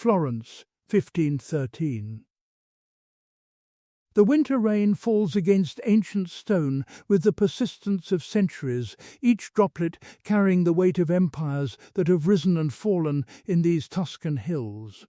Florence, 1513. The winter rain falls against ancient stone with the persistence of centuries, each droplet carrying the weight of empires that have risen and fallen in these Tuscan hills.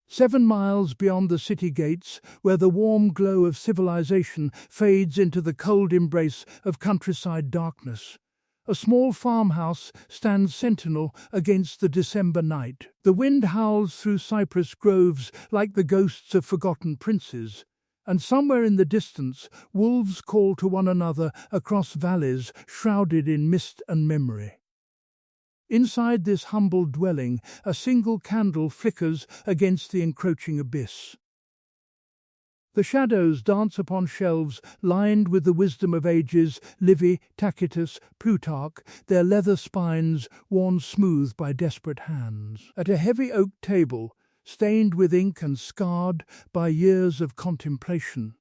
7 miles beyond the city gates, where the warm glow of civilization fades into the cold embrace of countryside darkness, a small farmhouse stands sentinel against the December night. The wind howls through cypress groves like the ghosts of forgotten princes, and somewhere in the distance wolves call to one another across valleys shrouded in mist and memory. Inside this humble dwelling, a single candle flickers against the encroaching abyss. The shadows dance upon shelves lined with the wisdom of ages, Livy, Tacitus, Plutarch, their leather spines worn smooth by desperate hands. At a heavy oak table, stained with ink and scarred by years of contemplation,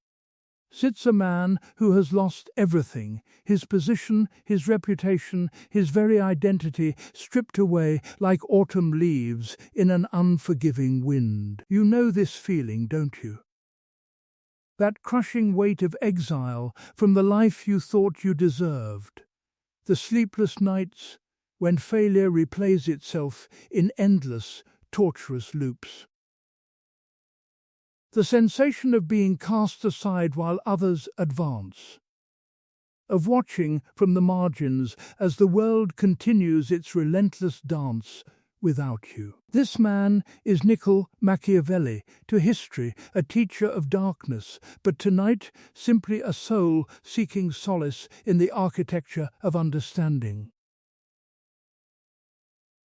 sits a man who has lost everything, his position, his reputation, his very identity stripped away like autumn leaves in an unforgiving wind. You know this feeling, don't you? That crushing weight of exile from the life you thought you deserved. The sleepless nights when failure replays itself in endless, torturous loops. The sensation of being cast aside while others advance. Of watching from the margins as the world continues its relentless dance without you. This man is Niccolò Machiavelli, to history a teacher of darkness, but tonight simply a soul seeking solace in the architecture of understanding.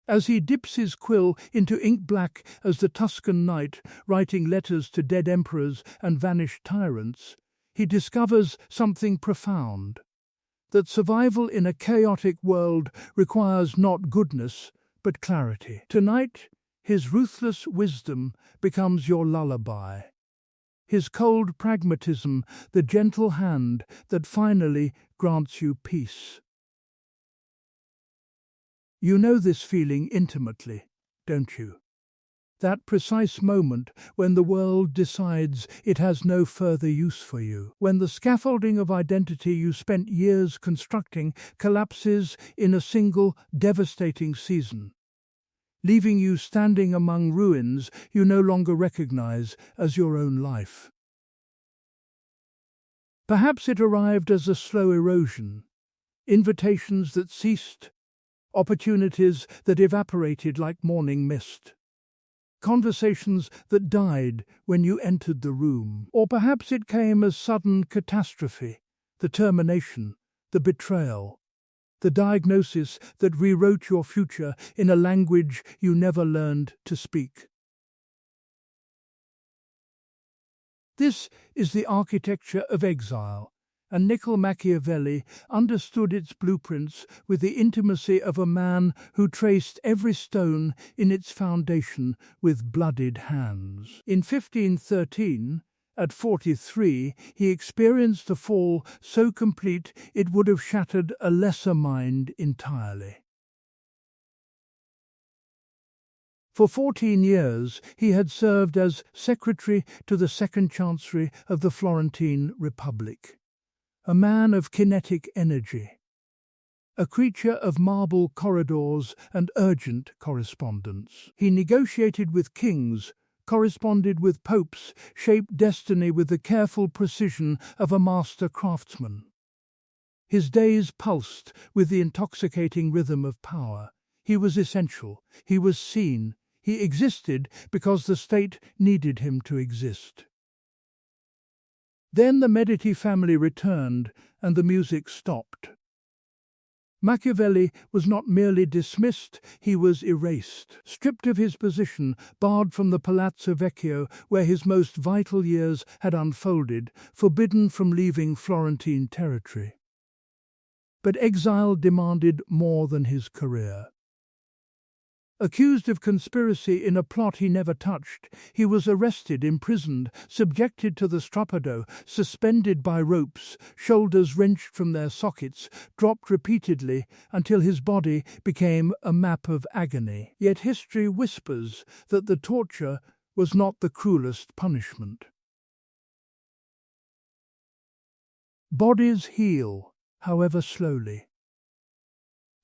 As he dips his quill into ink black as the Tuscan night, writing letters to dead emperors and vanished tyrants, he discovers something profound: that survival in a chaotic world requires not goodness, but clarity. Tonight, his ruthless wisdom becomes your lullaby. His cold pragmatism, the gentle hand that finally grants you peace. You know this feeling intimately, don't you? That precise moment when the world decides it has no further use for you. When the scaffolding of identity you spent years constructing collapses in a single devastating season, leaving you standing among ruins you no longer recognize as your own life. Perhaps it arrived as a slow erosion, invitations that ceased, opportunities that evaporated like morning mist, conversations that died when you entered the room. Or perhaps it came as sudden catastrophe, the termination, the betrayal, the diagnosis that rewrote your future in a language you never learned to speak. This is the architecture of exile, and Niccolò Machiavelli understood its blueprints with the intimacy of a man who traced every stone in its foundation with bloodied hands. In 1513, at 43, he experienced a fall so complete it would have shattered a lesser mind entirely. For 14 years, he had served as secretary to the Second Chancery of the Florentine Republic. A man of kinetic energy, a creature of marble corridors and urgent correspondence. He negotiated with kings, corresponded with popes, shaped destiny with the careful precision of a master craftsman. His days pulsed with the intoxicating rhythm of power. He was essential, he was seen, he existed because the state needed him to exist. Then the Medici family returned, and the music stopped. Machiavelli was not merely dismissed, he was erased, stripped of his position, barred from the Palazzo Vecchio where his most vital years had unfolded, forbidden from leaving Florentine territory. But exile demanded more than his career. Accused of conspiracy in a plot he never touched, he was arrested, imprisoned, subjected to the strappado, suspended by ropes, shoulders wrenched from their sockets, dropped repeatedly until his body became a map of agony. Yet history whispers that the torture was not the cruelest punishment. Bodies heal, however slowly.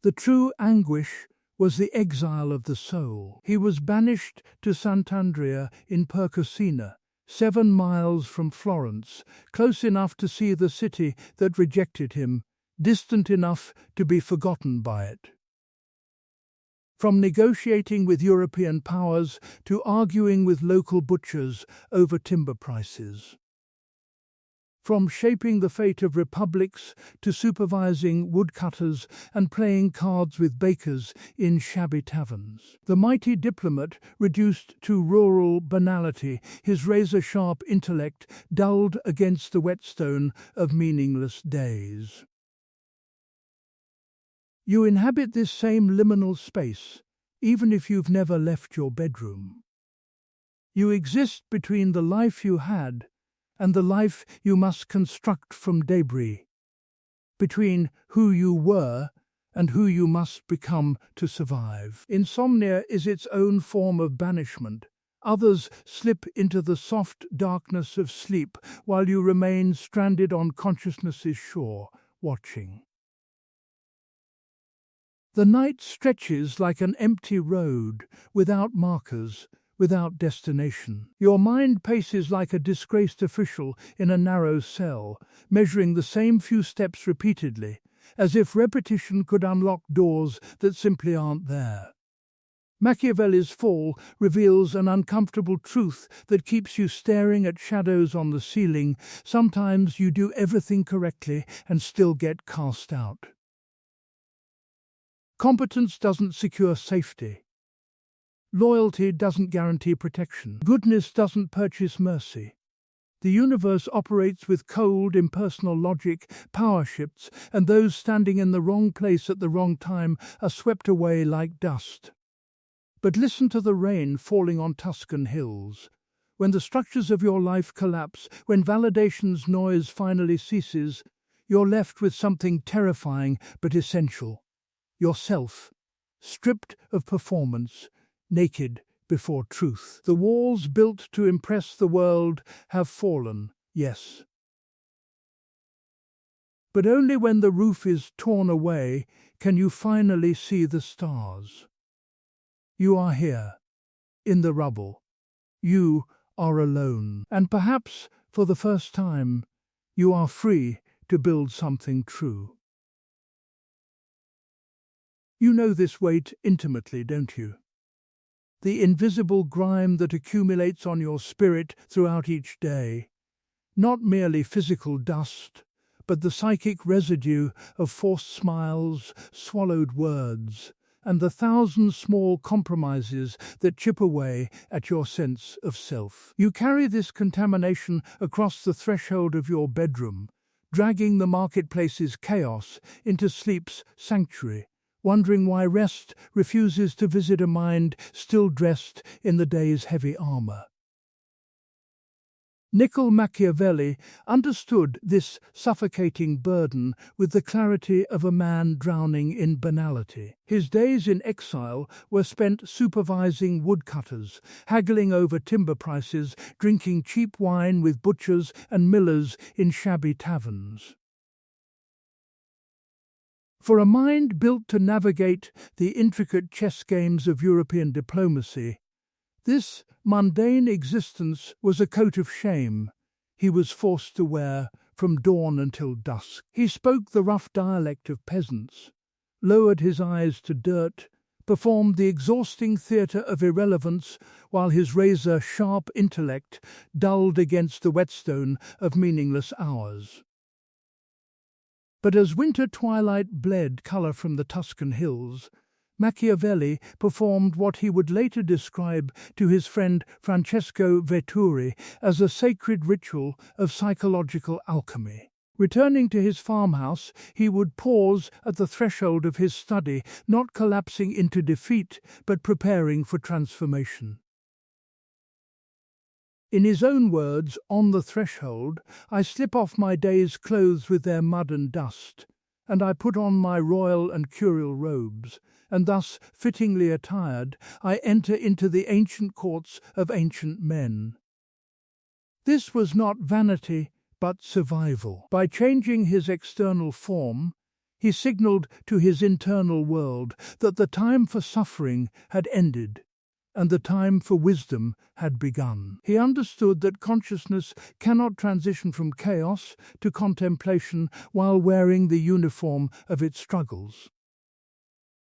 The true anguish was the exile of the soul. He was banished to Sant'Andrea in Percosina, 7 miles from Florence, close enough to see the city that rejected him, distant enough to be forgotten by it. From negotiating with European powers to arguing with local butchers over timber prices. From shaping the fate of republics to supervising woodcutters and playing cards with bakers in shabby taverns. The mighty diplomat reduced to rural banality, his razor-sharp intellect dulled against the whetstone of meaningless days. You inhabit this same liminal space, even if you've never left your bedroom. You exist between the life you had and the life you must construct from debris, between who you were and who you must become to survive. Insomnia is its own form of banishment. Others slip into the soft darkness of sleep while you remain stranded on consciousness's shore, watching. The night stretches like an empty road, without markers, without destination. Your mind paces like a disgraced official in a narrow cell, measuring the same few steps repeatedly, as if repetition could unlock doors that simply aren't there. Machiavelli's Fall reveals an uncomfortable truth that keeps you staring at shadows on the ceiling. Sometimes you do everything correctly and still get cast out. Competence doesn't secure safety. Loyalty doesn't guarantee protection. Goodness doesn't purchase mercy. The universe operates with cold, impersonal logic, power shifts, and those standing in the wrong place at the wrong time are swept away like dust. But listen to the rain falling on Tuscan hills. When the structures of your life collapse, when validation's noise finally ceases, you're left with something terrifying but essential. Yourself, stripped of performance, naked before truth. The walls built to impress the world have fallen, yes. But only when the roof is torn away can you finally see the stars. You are here, in the rubble. You are alone. And perhaps, for the first time, you are free to build something true. You know this weight intimately, don't you? The invisible grime that accumulates on your spirit throughout each day. Not merely physical dust, but the psychic residue of forced smiles, swallowed words, and the 1,000 small compromises that chip away at your sense of self. You carry this contamination across the threshold of your bedroom, dragging the marketplace's chaos into sleep's sanctuary, wondering why rest refuses to visit a mind still dressed in the day's heavy armor. Niccolò Machiavelli understood this suffocating burden with the clarity of a man drowning in banality. His days in exile were spent supervising woodcutters, haggling over timber prices, drinking cheap wine with butchers and millers in shabby taverns. For a mind built to navigate the intricate chess games of European diplomacy, this mundane existence was a coat of shame he was forced to wear from dawn until dusk. He spoke the rough dialect of peasants, lowered his eyes to dirt, performed the exhausting theatre of irrelevance while his razor-sharp intellect dulled against the whetstone of meaningless hours. But as winter twilight bled colour from the Tuscan hills, Machiavelli performed what he would later describe to his friend Francesco Vetturi as a sacred ritual of psychological alchemy. Returning to his farmhouse, he would pause at the threshold of his study, not collapsing into defeat, but preparing for transformation. In his own words, on the threshold, I slip off my day's clothes with their mud and dust, and I put on my royal and curial robes, and thus, fittingly attired, I enter into the ancient courts of ancient men. This was not vanity, but survival. By changing his external form, he signaled to his internal world that the time for suffering had ended and the time for wisdom had begun. He understood that consciousness cannot transition from chaos to contemplation while wearing the uniform of its struggles.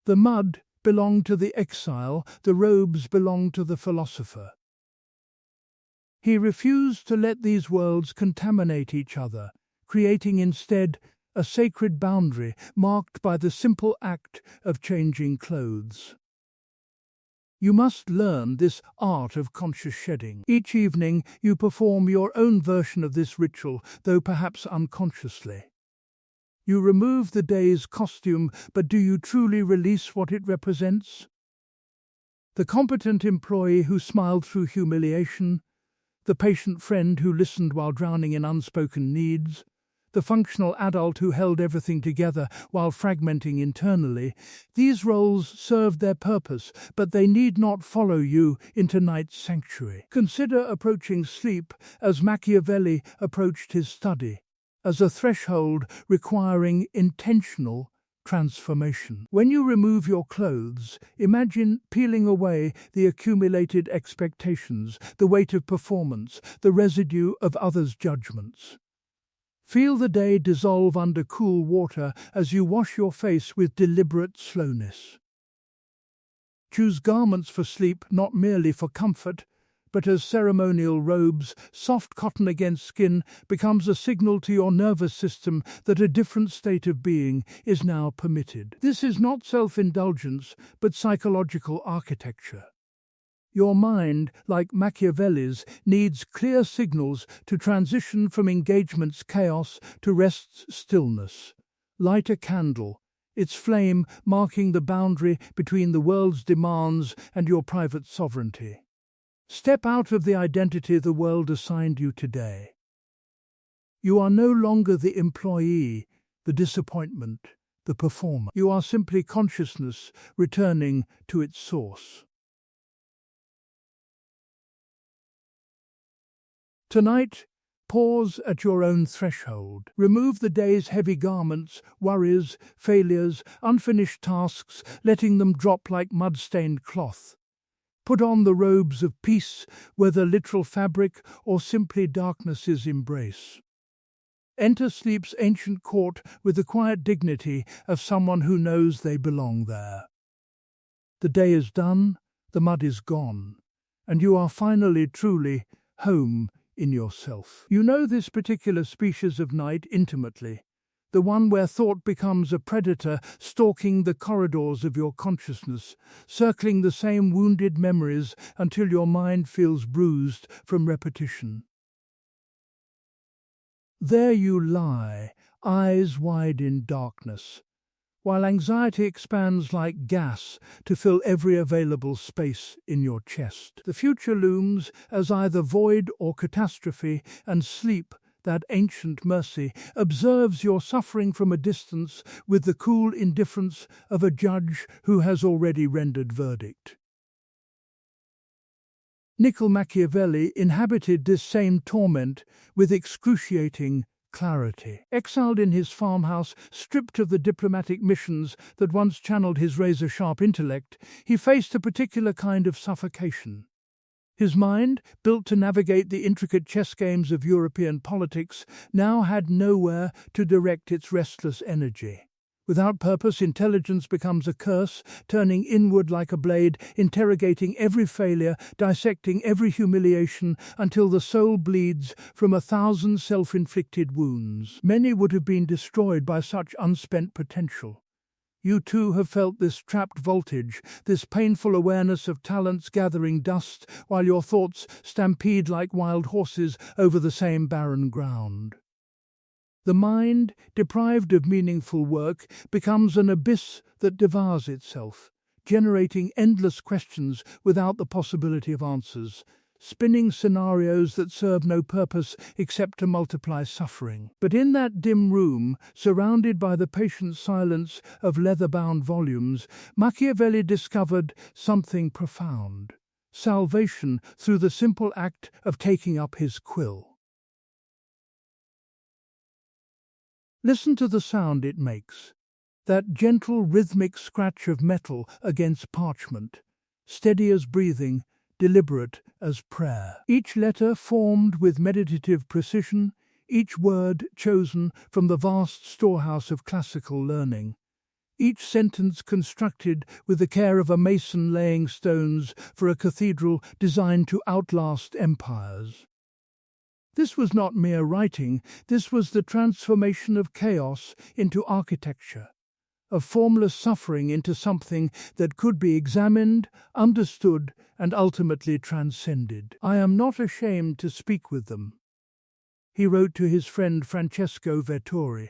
The mud belonged to the exile, the robes belonged to the philosopher. He refused to let these worlds contaminate each other, creating instead a sacred boundary marked by the simple act of changing clothes. You must learn this art of conscious shedding. Each evening you perform your own version of this ritual, though perhaps unconsciously. You remove the day's costume, but do you truly release what it represents? The competent employee who smiled through humiliation, the patient friend who listened while drowning in unspoken needs, the functional adult who held everything together while fragmenting internally, these roles served their purpose, but they need not follow you into night's sanctuary. Consider approaching sleep as Machiavelli approached his study, as a threshold requiring intentional transformation. When you remove your clothes, imagine peeling away the accumulated expectations, the weight of performance, the residue of others' judgments. Feel the day dissolve under cool water as you wash your face with deliberate slowness. Choose garments for sleep not merely for comfort, but as ceremonial robes. Soft cotton against skin becomes a signal to your nervous system that a different state of being is now permitted. This is not self-indulgence, but psychological architecture. Your mind, like Machiavelli's, needs clear signals to transition from engagement's chaos to rest's stillness. Light a candle, its flame marking the boundary between the world's demands and your private sovereignty. Step out of the identity the world assigned you today. You are no longer the employee, the disappointment, the performer. You are simply consciousness returning to its source. Tonight, pause at your own threshold. Remove the day's heavy garments, worries, failures, unfinished tasks, letting them drop like mud-stained cloth. Put on the robes of peace, whether literal fabric or simply darkness's embrace. Enter sleep's ancient court with the quiet dignity of someone who knows they belong there. The day is done, the mud is gone, and you are finally truly home in yourself. You know this particular species of night intimately, the one where thought becomes a predator stalking the corridors of your consciousness, circling the same wounded memories until your mind feels bruised from repetition. There you lie, eyes wide in darkness, while anxiety expands like gas to fill every available space in your chest. The future looms as either void or catastrophe, and sleep, that ancient mercy, observes your suffering from a distance with the cool indifference of a judge who has already rendered verdict. Niccolò Machiavelli inhabited this same torment with excruciating clarity. Exiled in his farmhouse, stripped of the diplomatic missions that once channeled his razor-sharp intellect, he faced a particular kind of suffocation. His mind, built to navigate the intricate chess games of European politics, now had nowhere to direct its restless energy. Without purpose, intelligence becomes a curse, turning inward like a blade, interrogating every failure, dissecting every humiliation, until the soul bleeds from 1,000 self-inflicted wounds. Many would have been destroyed by such unspent potential. You too have felt this trapped voltage, this painful awareness of talents gathering dust while your thoughts stampede like wild horses over the same barren ground. The mind, deprived of meaningful work, becomes an abyss that devours itself, generating endless questions without the possibility of answers, spinning scenarios that serve no purpose except to multiply suffering. But in that dim room, surrounded by the patient silence of leather-bound volumes, Machiavelli discovered something profound: salvation through the simple act of taking up his quill. Listen to the sound it makes, that gentle rhythmic scratch of metal against parchment, steady as breathing, deliberate as prayer. Each letter formed with meditative precision, each word chosen from the vast storehouse of classical learning, each sentence constructed with the care of a mason laying stones for a cathedral designed to outlast empires. This was not mere writing, this was the transformation of chaos into architecture, of formless suffering into something that could be examined, understood, and ultimately transcended. "I am not ashamed to speak with them," he wrote to his friend Francesco Vettori,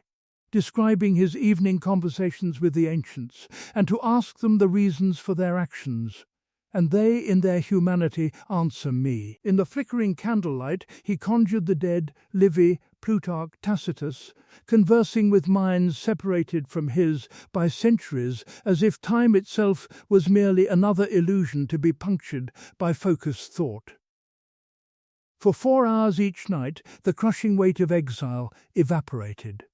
describing his evening conversations with the ancients, and to ask them the reasons for their actions. "And they, in their humanity, answer me." In the flickering candlelight, he conjured the dead, Livy, Plutarch, Tacitus, conversing with minds separated from his by centuries, as if time itself was merely another illusion to be punctured by focused thought. For 4 hours each night, the crushing weight of exile evaporated.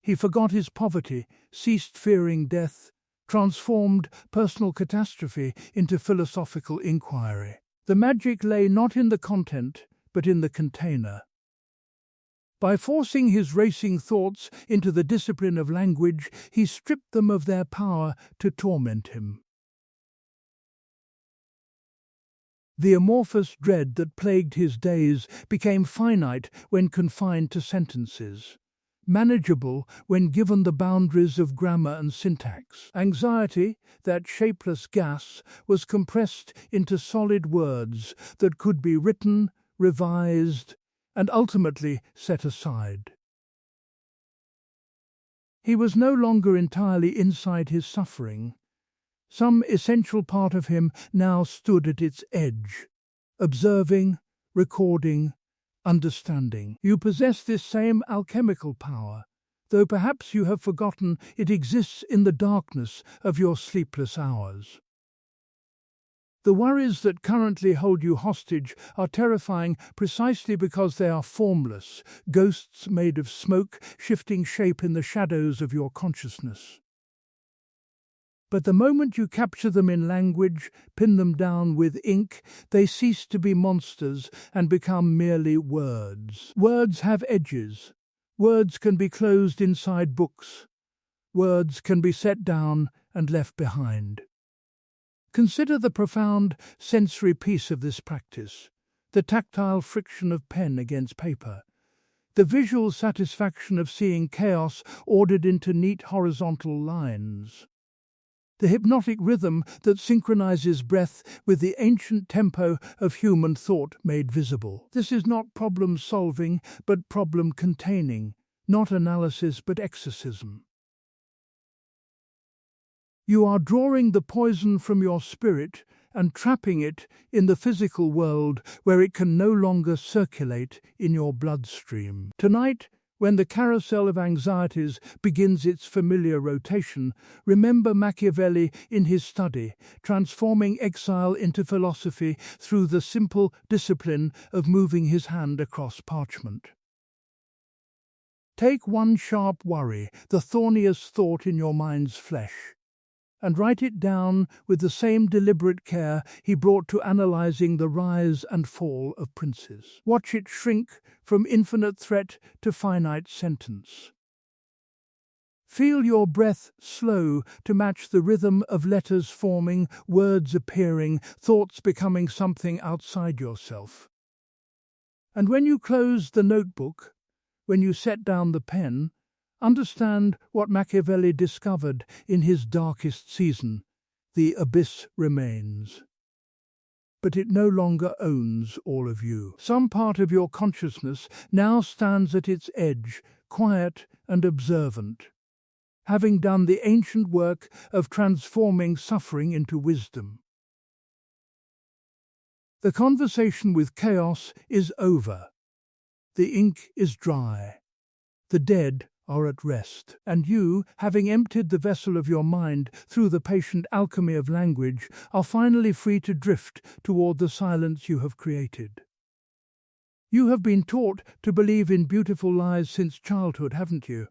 He forgot his poverty, ceased fearing death, transformed personal catastrophe into philosophical inquiry. The magic lay not in the content, but in the container. By forcing his racing thoughts into the discipline of language, he stripped them of their power to torment him. The amorphous dread that plagued his days became finite when confined to sentences, manageable when given the boundaries of grammar and syntax. Anxiety, that shapeless gas, was compressed into solid words that could be written, revised, and ultimately set aside. He was no longer entirely inside his suffering. Some essential part of him now stood at its edge, observing, recording, understanding. You possess this same alchemical power, though perhaps you have forgotten it exists in the darkness of your sleepless hours. The worries that currently hold you hostage are terrifying precisely because they are formless, ghosts made of smoke shifting shape in the shadows of your consciousness. But the moment you capture them in language, pin them down with ink, they cease to be monsters and become merely words. Words have edges. Words can be closed inside books. Words can be set down and left behind. Consider the profound sensory piece of this practice, the tactile friction of pen against paper, the visual satisfaction of seeing chaos ordered into neat horizontal lines, the hypnotic rhythm that synchronizes breath with the ancient tempo of human thought made visible. This is not problem-solving, but problem-containing, not analysis, but exorcism. You are drawing the poison from your spirit and trapping it in the physical world where it can no longer circulate in your bloodstream. Tonight, when the carousel of anxieties begins its familiar rotation, remember Machiavelli in his study, transforming exile into philosophy through the simple discipline of moving his hand across parchment. Take one sharp worry, the thorniest thought in your mind's flesh, and write it down with the same deliberate care he brought to analyzing the rise and fall of princes. Watch it shrink from infinite threat to finite sentence. Feel your breath slow to match the rhythm of letters forming, words appearing, thoughts becoming something outside yourself. And when you close the notebook, when you set down the pen, understand what Machiavelli discovered in his darkest season: the abyss remains. But it no longer owns all of you. Some part of your consciousness now stands at its edge, quiet and observant, having done the ancient work of transforming suffering into wisdom. The conversation with chaos is over. The ink is dry. The dead are at rest, and you, having emptied the vessel of your mind through the patient alchemy of language, are finally free to drift toward the silence you have created. You have been taught to believe in beautiful lies since childhood, haven't you?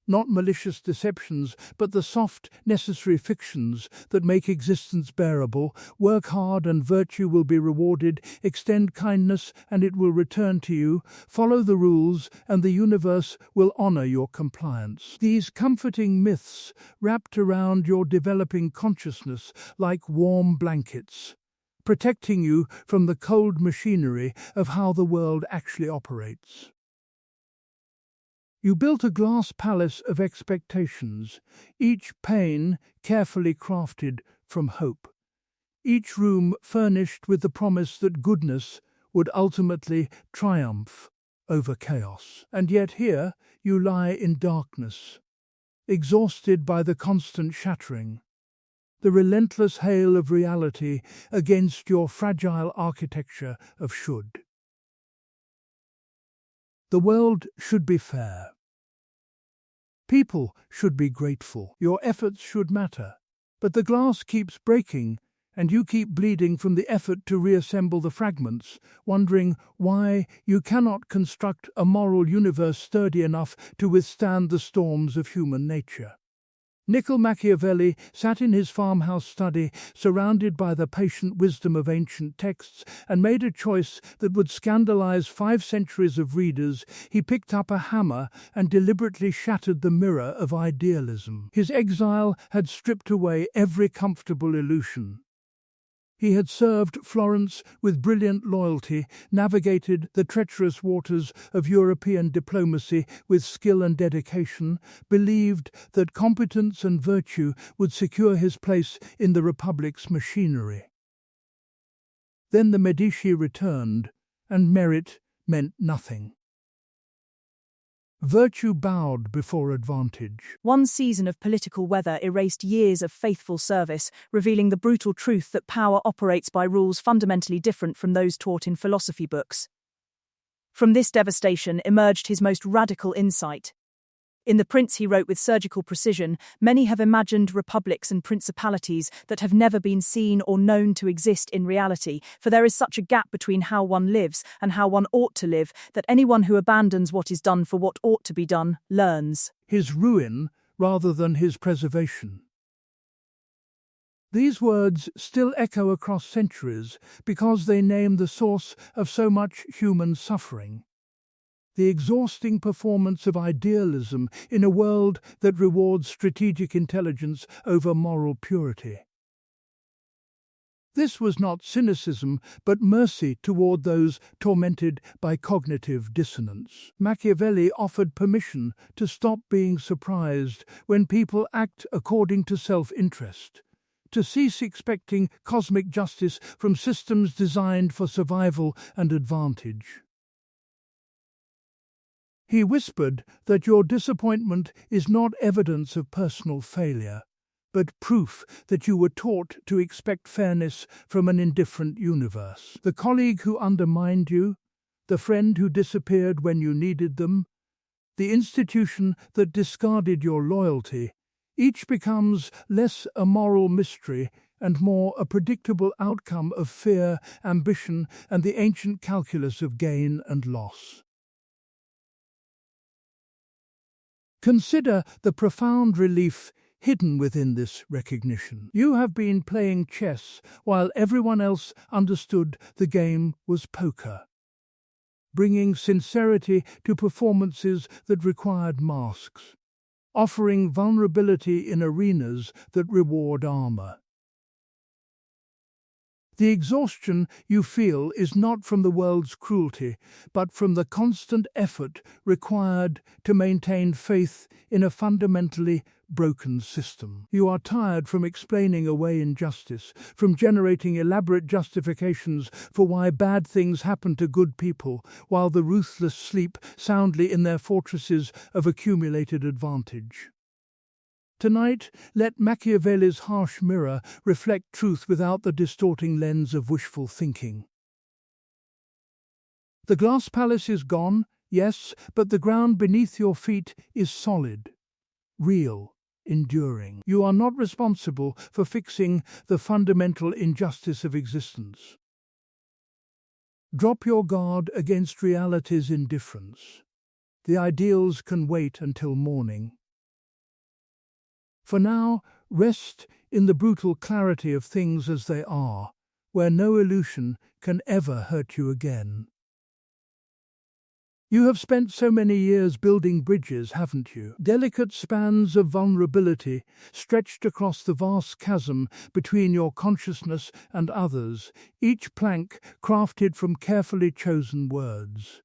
Not malicious deceptions, but the soft, necessary fictions that make existence bearable. Work hard and virtue will be rewarded. Extend kindness and it will return to you. Follow the rules and the universe will honor your compliance. These comforting myths wrapped around your developing consciousness like warm blankets, protecting you from the cold machinery of how the world actually operates. You built a glass palace of expectations, each pane carefully crafted from hope, each room furnished with the promise that goodness would ultimately triumph over chaos. And yet here you lie in darkness, exhausted by the constant shattering, the relentless hail of reality against your fragile architecture of should. The world should be fair. People should be grateful. Your efforts should matter. But the glass keeps breaking, and you keep bleeding from the effort to reassemble the fragments, wondering why you cannot construct a moral universe sturdy enough to withstand the storms of human nature. Niccolò Machiavelli sat in his farmhouse study, surrounded by the patient wisdom of ancient texts, and made a choice that would scandalize 5 centuries of readers. He picked up a hammer and deliberately shattered the mirror of idealism. His exile had stripped away every comfortable illusion. He had served Florence with brilliant loyalty, navigated the treacherous waters of European diplomacy with skill and dedication, believed that competence and virtue would secure his place in the Republic's machinery. Then the Medici returned, and merit meant nothing. Virtue bowed before advantage. One season of political weather erased years of faithful service, revealing the brutal truth that power operates by rules fundamentally different from those taught in philosophy books. From this devastation emerged his most radical insight. In The Prince he wrote with surgical precision, many have imagined republics and principalities that have never been seen or known to exist in reality, for there is such a gap between how one lives and how one ought to live, that anyone who abandons what is done for what ought to be done, learns his ruin rather than his preservation. These words still echo across centuries because they name the source of so much human suffering. The exhausting performance of idealism in a world that rewards strategic intelligence over moral purity. This was not cynicism, but mercy toward those tormented by cognitive dissonance. Machiavelli offered permission to stop being surprised when people act according to self-interest, to cease expecting cosmic justice from systems designed for survival and advantage. He whispered that your disappointment is not evidence of personal failure, but proof that you were taught to expect fairness from an indifferent universe. The colleague who undermined you, the friend who disappeared when you needed them, the institution that discarded your loyalty, each becomes less a moral mystery and more a predictable outcome of fear, ambition, and the ancient calculus of gain and loss. Consider the profound relief hidden within this recognition. You have been playing chess while everyone else understood the game was poker, bringing sincerity to performances that required masks, offering vulnerability in arenas that reward armor. The exhaustion you feel is not from the world's cruelty, but from the constant effort required to maintain faith in a fundamentally broken system. You are tired from explaining away injustice, from generating elaborate justifications for why bad things happen to good people, while the ruthless sleep soundly in their fortresses of accumulated advantage. Tonight, let Machiavelli's harsh mirror reflect truth without the distorting lens of wishful thinking. The glass palace is gone, yes, but the ground beneath your feet is solid, real, enduring. You are not responsible for fixing the fundamental injustice of existence. Drop your guard against reality's indifference. The ideals can wait until morning. For now, rest in the brutal clarity of things as they are, where no illusion can ever hurt you again. You have spent so many years building bridges, haven't you? Delicate spans of vulnerability stretched across the vast chasm between your consciousness and others, each plank crafted from carefully chosen words.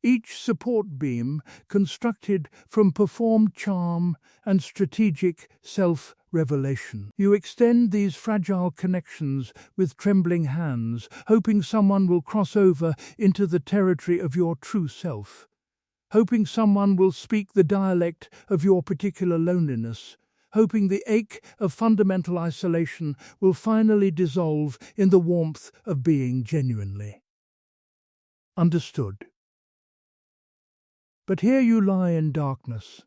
Each support beam constructed from performed charm and strategic self-revelation. You extend these fragile connections with trembling hands, hoping someone will cross over into the territory of your true self, hoping someone will speak the dialect of your particular loneliness, hoping the ache of fundamental isolation will finally dissolve in the warmth of being genuinely understood. But here you lie in darkness,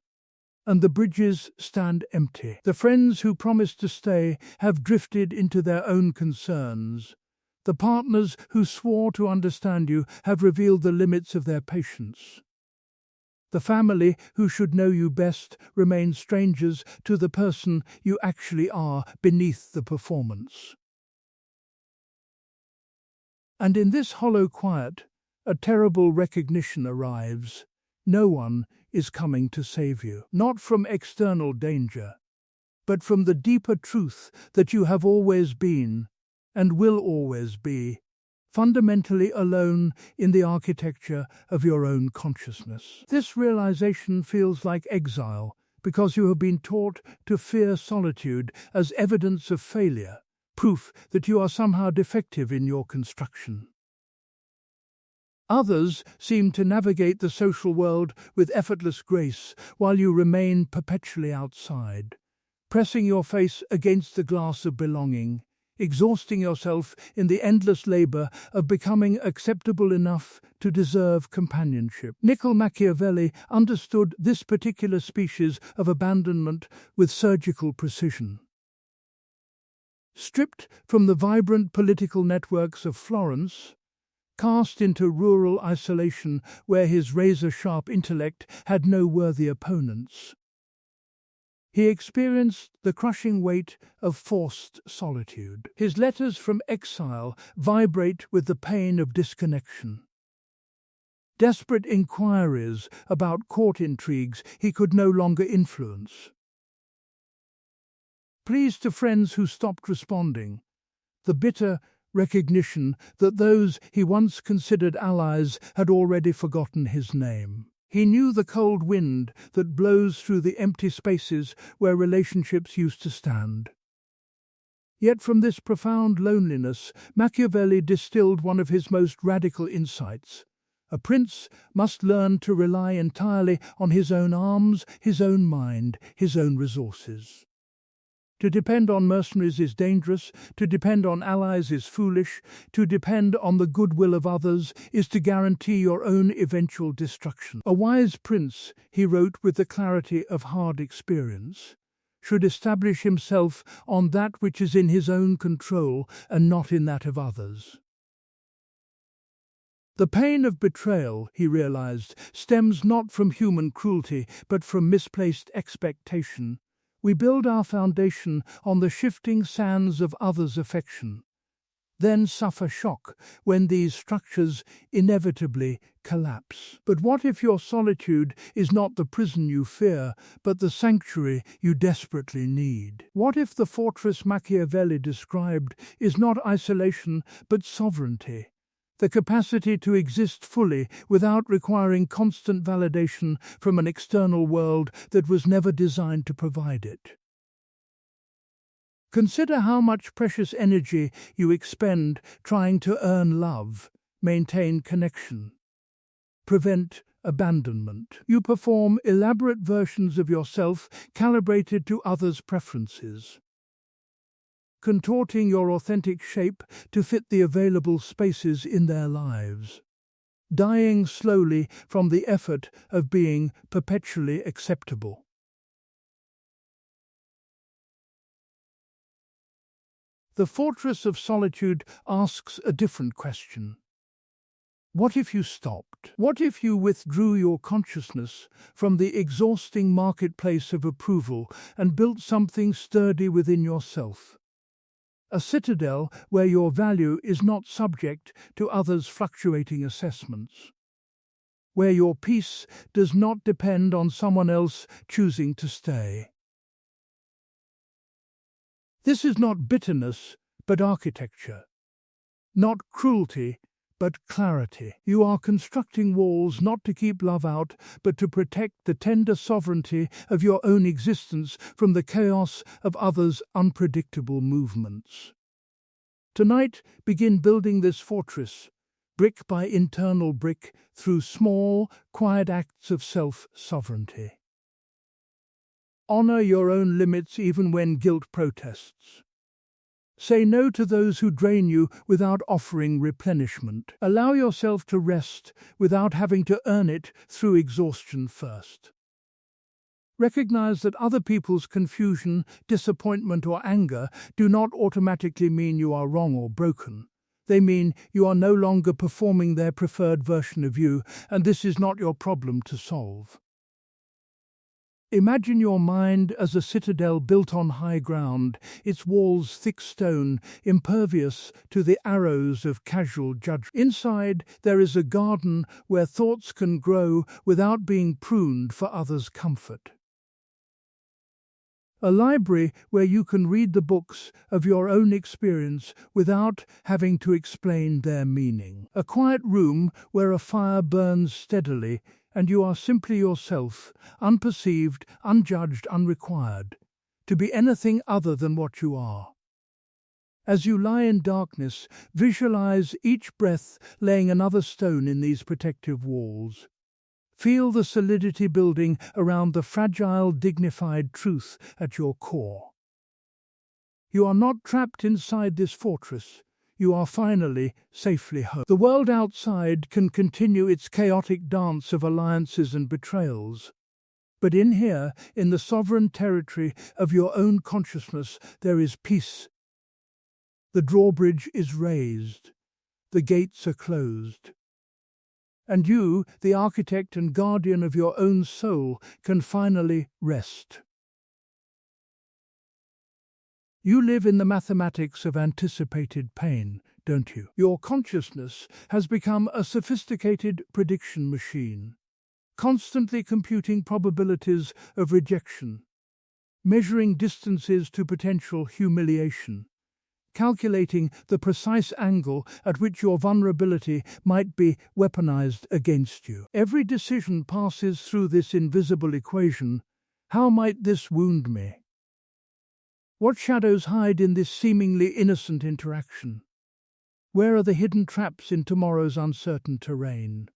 and the bridges stand empty. The friends who promised to stay have drifted into their own concerns. The partners who swore to understand you have revealed the limits of their patience. The family who should know you best remain strangers to the person you actually are beneath the performance. And in this hollow quiet, a terrible recognition arrives. No one is coming to save you, not from external danger, but from the deeper truth that you have always been, and will always be, fundamentally alone in the architecture of your own consciousness. This realization feels like exile, because you have been taught to fear solitude as evidence of failure, proof that you are somehow defective in your construction. Others seem to navigate the social world with effortless grace, while you remain perpetually outside, pressing your face against the glass of belonging, exhausting yourself in the endless labor of becoming acceptable enough to deserve companionship. Niccolò Machiavelli understood this particular species of abandonment with surgical precision. Stripped from the vibrant political networks of Florence, cast into rural isolation where his razor-sharp intellect had no worthy opponents, he experienced the crushing weight of forced solitude. His letters from exile vibrate with the pain of disconnection. Desperate inquiries about court intrigues he could no longer influence. Pleas to friends who stopped responding. The bitter recognition that those he once considered allies had already forgotten his name. He knew the cold wind that blows through the empty spaces where relationships used to stand. Yet from this profound loneliness, Machiavelli distilled one of his most radical insights. A prince must learn to rely entirely on his own arms, his own mind, his own resources. To depend on mercenaries is dangerous, to depend on allies is foolish, to depend on the goodwill of others is to guarantee your own eventual destruction. A wise prince, he wrote with the clarity of hard experience, should establish himself on that which is in his own control and not in that of others. The pain of betrayal, he realized, stems not from human cruelty but from misplaced expectation. We build our foundation on the shifting sands of others' affection. then suffer shock when these structures inevitably collapse. But what if your solitude is not the prison you fear, but the sanctuary you desperately need? What if the fortress Machiavelli described is not isolation, but sovereignty? The capacity to exist fully without requiring constant validation from an external world that was never designed to provide it. Consider how much precious energy you expend trying to earn love, maintain connection, prevent abandonment. You perform elaborate versions of yourself calibrated to others' preferences, contorting your authentic shape to fit the available spaces in their lives, dying slowly from the effort of being perpetually acceptable. The fortress of solitude asks a different question. What if you stopped? What if you withdrew your consciousness from the exhausting marketplace of approval and built something sturdy within yourself? A citadel where your value is not subject to others' fluctuating assessments, where your peace does not depend on someone else choosing to stay. This is not bitterness, but architecture. Not cruelty, but clarity. You are constructing walls not to keep love out, but to protect the tender sovereignty of your own existence from the chaos of others' unpredictable movements. Tonight, begin building this fortress, brick by internal brick, through small, quiet acts of self-sovereignty. Honor your own limits even when guilt protests. Say no to those who drain you without offering replenishment. Allow yourself to rest without having to earn it through exhaustion first. Recognize that other people's confusion, disappointment, or anger do not automatically mean you are wrong or broken. They mean you are no longer performing their preferred version of you, and this is not your problem to solve. Imagine your mind as a citadel built on high ground, its walls thick stone, impervious to the arrows of casual judgment. Inside, there is a garden where thoughts can grow without being pruned for others' comfort. A library where you can read the books of your own experience without having to explain their meaning. A quiet room where a fire burns steadily and you are simply yourself, unperceived, unjudged, unrequired, to be anything other than what you are. As you lie in darkness, visualize each breath laying another stone in these protective walls. Feel the solidity building around the fragile, dignified truth at your core. You are not trapped inside this fortress. You are finally safely home. The world outside can continue its chaotic dance of alliances and betrayals. But in here, in the sovereign territory of your own consciousness, there is peace. The drawbridge is raised. The gates are closed. And you, the architect and guardian of your own soul, can finally rest. You live in the mathematics of anticipated pain, don't you? Your consciousness has become a sophisticated prediction machine, constantly computing probabilities of rejection, measuring distances to potential humiliation, calculating the precise angle at which your vulnerability might be weaponized against you. Every decision passes through this invisible equation. How might this wound me? What shadows hide in this seemingly innocent interaction? Where are the hidden traps in tomorrow's uncertain terrain?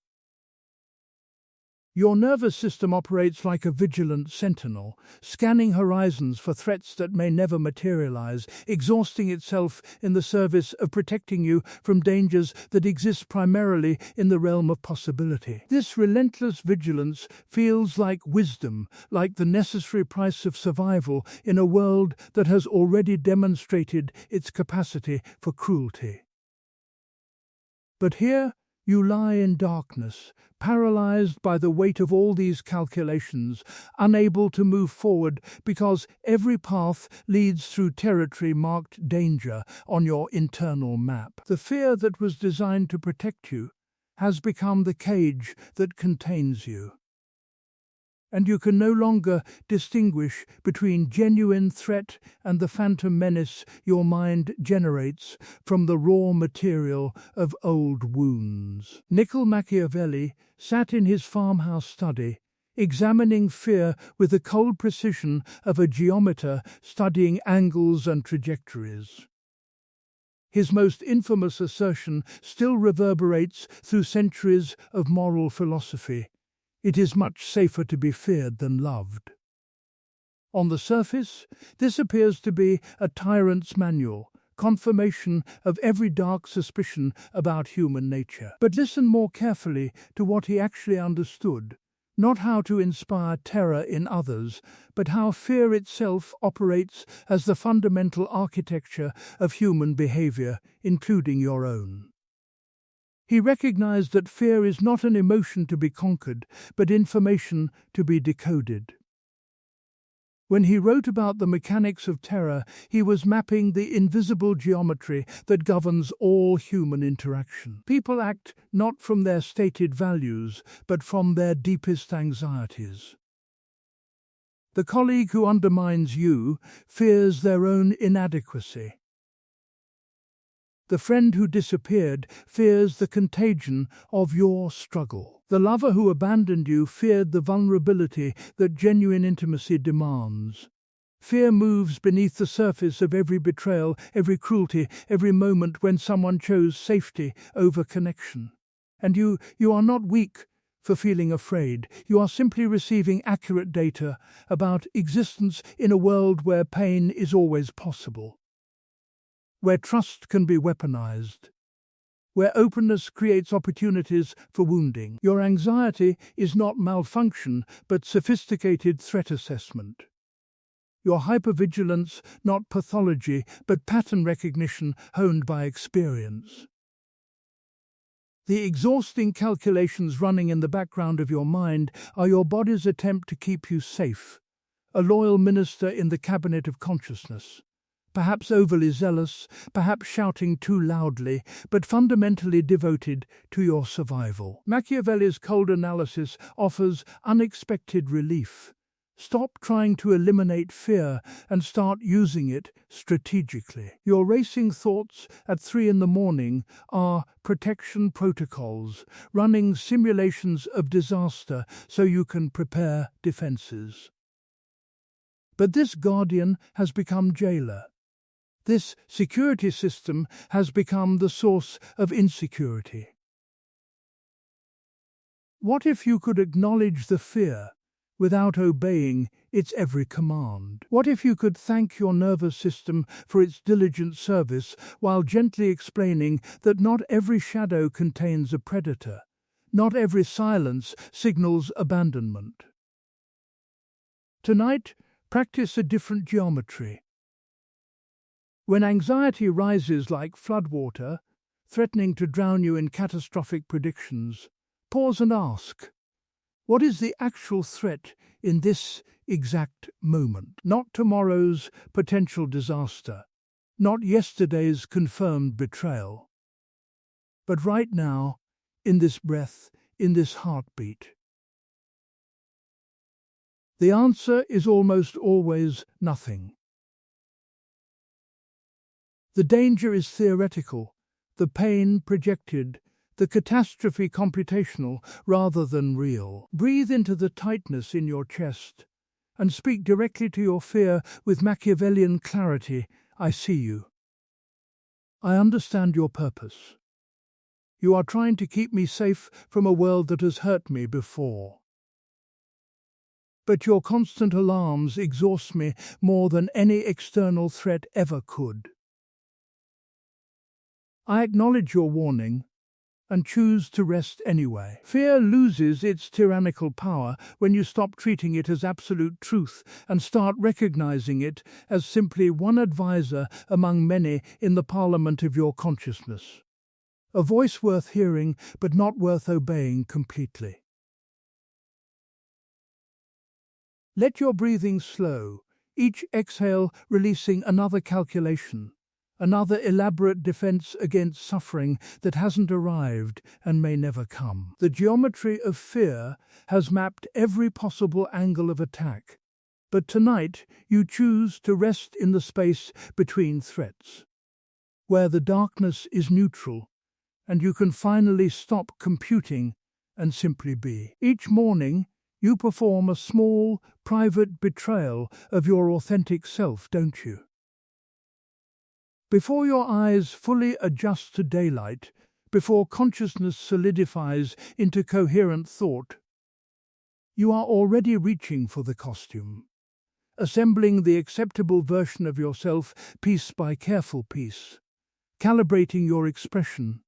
Your nervous system operates like a vigilant sentinel, scanning horizons for threats that may never materialize, exhausting itself in the service of protecting you from dangers that exist primarily in the realm of possibility. This relentless vigilance feels like wisdom, like the necessary price of survival in a world that has already demonstrated its capacity for cruelty. But here, You lie in darkness, paralyzed by the weight of all these calculations, unable to move forward because every path leads through territory marked danger on your internal map. The fear that was designed to protect you has become the cage that contains you. And you can no longer distinguish between genuine threat and the phantom menace your mind generates from the raw material of old wounds. Niccolò Machiavelli sat in his farmhouse study, examining fear with the cold precision of a geometer studying angles and trajectories. His most infamous assertion still reverberates through centuries of moral philosophy. It is much safer to be feared than loved. On the surface, this appears to be a tyrant's manual, confirmation of every dark suspicion about human nature. But listen more carefully to what he actually understood, not how to inspire terror in others, but how fear itself operates as the fundamental architecture of human behavior, including your own. He recognized that fear is not an emotion to be conquered, but information to be decoded. When he wrote about the mechanics of terror, he was mapping the invisible geometry that governs all human interaction. People act not from their stated values, but from their deepest anxieties. The colleague who undermines you fears their own inadequacy. The friend who disappeared fears the contagion of your struggle. The lover who abandoned you feared the vulnerability that genuine intimacy demands. Fear moves beneath the surface of every betrayal, every cruelty, every moment when someone chose safety over connection. And you are not weak for feeling afraid. You are simply receiving accurate data about existence in a world where pain is always possible, where trust can be weaponized, where openness creates opportunities for wounding. Your anxiety is not malfunction, but sophisticated threat assessment. Your hypervigilance, not pathology, but pattern recognition honed by experience. The exhausting calculations running in the background of your mind are your body's attempt to keep you safe, a loyal minister in the cabinet of consciousness. Perhaps overly zealous, perhaps shouting too loudly, but fundamentally devoted to your survival. Machiavelli's cold analysis offers unexpected relief. Stop trying to eliminate fear and start using it strategically. Your racing thoughts at 3 a.m. are protection protocols, running simulations of disaster so you can prepare defenses. But this guardian has become jailer. This security system has become the source of insecurity. What if you could acknowledge the fear without obeying its every command? What if you could thank your nervous system for its diligent service while gently explaining that not every shadow contains a predator, not every silence signals abandonment? Tonight, practice a different geometry. When anxiety rises like floodwater, threatening to drown you in catastrophic predictions, pause and ask, what is the actual threat in this exact moment? Not tomorrow's potential disaster, not yesterday's confirmed betrayal, but right now, in this breath, in this heartbeat. The answer is almost always nothing. The danger is theoretical, the pain projected, the catastrophe computational rather than real. Breathe into the tightness in your chest and speak directly to your fear with Machiavellian clarity. I see you. I understand your purpose. You are trying to keep me safe from a world that has hurt me before. But your constant alarms exhaust me more than any external threat ever could. I acknowledge your warning and choose to rest anyway. Fear loses its tyrannical power when you stop treating it as absolute truth and start recognizing it as simply one advisor among many in the parliament of your consciousness. a voice worth hearing but not worth obeying completely. Let your breathing slow, each exhale releasing another calculation, another elaborate defense against suffering that hasn't arrived and may never come. The geometry of fear has mapped every possible angle of attack, but tonight you choose to rest in the space between threats, where the darkness is neutral and you can finally stop computing and simply be. Each morning, you perform a small, private betrayal of your authentic self, don't you? Before your eyes fully adjust to daylight, before consciousness solidifies into coherent thought, you are already reaching for the costume, assembling the acceptable version of yourself piece by careful piece, calibrating your expression,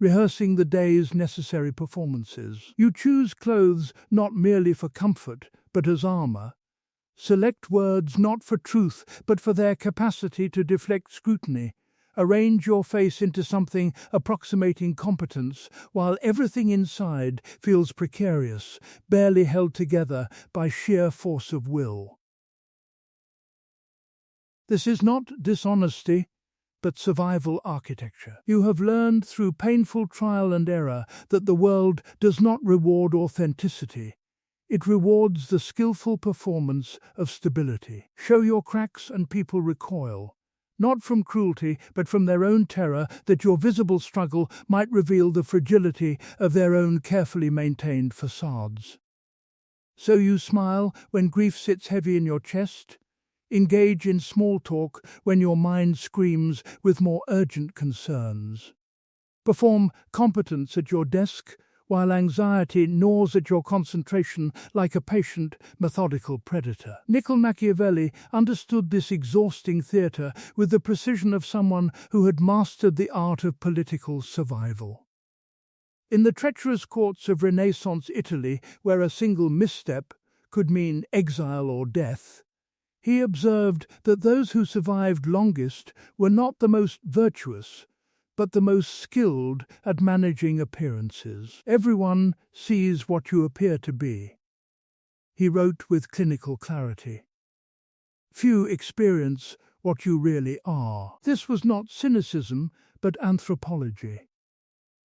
rehearsing the day's necessary performances. You choose clothes not merely for comfort, but as armor. Select words not for truth, but for their capacity to deflect scrutiny. Arrange your face into something approximating competence, while everything inside feels precarious, barely held together by sheer force of will. This is not dishonesty, but survival architecture. You have learned through painful trial and error that the world does not reward authenticity. It rewards the skillful performance of stability. Show your cracks and people recoil, not from cruelty, but from their own terror that your visible struggle might reveal the fragility of their own carefully maintained facades. So you smile when grief sits heavy in your chest. Engage in small talk when your mind screams with more urgent concerns. Perform competence at your desk while anxiety gnaws at your concentration like a patient, methodical predator. Niccolò Machiavelli understood this exhausting theatre with the precision of someone who had mastered the art of political survival. In the treacherous courts of Renaissance Italy, where a single misstep could mean exile or death, he observed that those who survived longest were not the most virtuous, but the most skilled at managing appearances. Everyone sees what you appear to be, he wrote with clinical clarity. Few experience what you really are. This was not cynicism, but anthropology.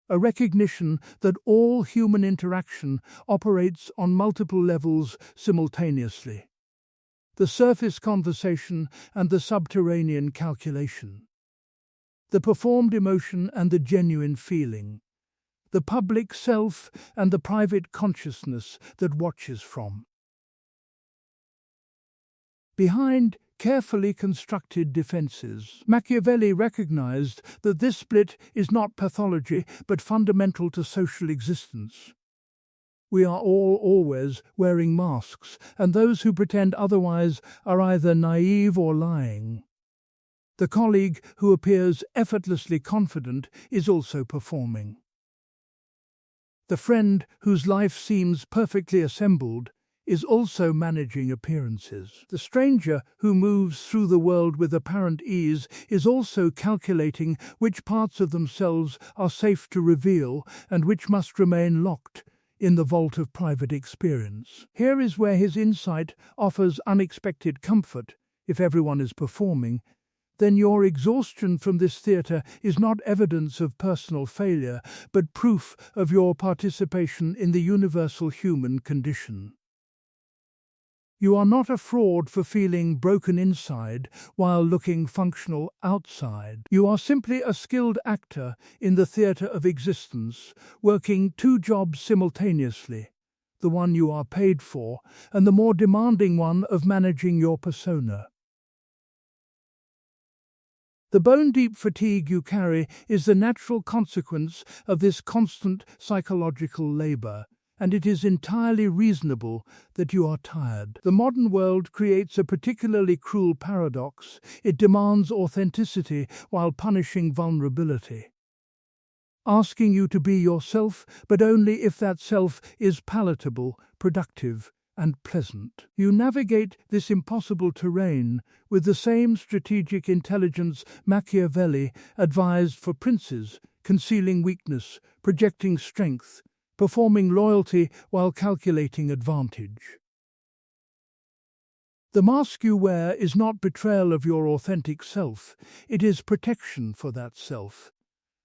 A recognition that all human interaction operates on multiple levels simultaneously. The surface conversation and the subterranean calculation. The performed emotion and the genuine feeling. The public self and the private consciousness that watches from. Behind carefully constructed defenses, Machiavelli recognized that this split is not pathology but fundamental to social existence. We are all always wearing masks, and those who pretend otherwise are either naive or lying. The colleague who appears effortlessly confident is also performing. The friend whose life seems perfectly assembled is also managing appearances. The stranger who moves through the world with apparent ease is also calculating which parts of themselves are safe to reveal and which must remain locked in the vault of private experience. Here is where his insight offers unexpected comfort. If everyone is performing, then your exhaustion from this theatre is not evidence of personal failure, but proof of your participation in the universal human condition. You are not a fraud for feeling broken inside while looking functional outside. You are simply a skilled actor in the theatre of existence, working two jobs simultaneously, the one you are paid for and the more demanding one of managing your persona. The bone-deep fatigue you carry is the natural consequence of this constant psychological labor, and it is entirely reasonable that you are tired. The modern world creates a particularly cruel paradox. It demands authenticity while punishing vulnerability, asking you to be yourself, but only if that self is palatable, productive, and pleasant. You navigate this impossible terrain with the same strategic intelligence Machiavelli advised for princes, concealing weakness, projecting strength, performing loyalty while calculating advantage. The mask you wear is not betrayal of your authentic self, it is protection for that self,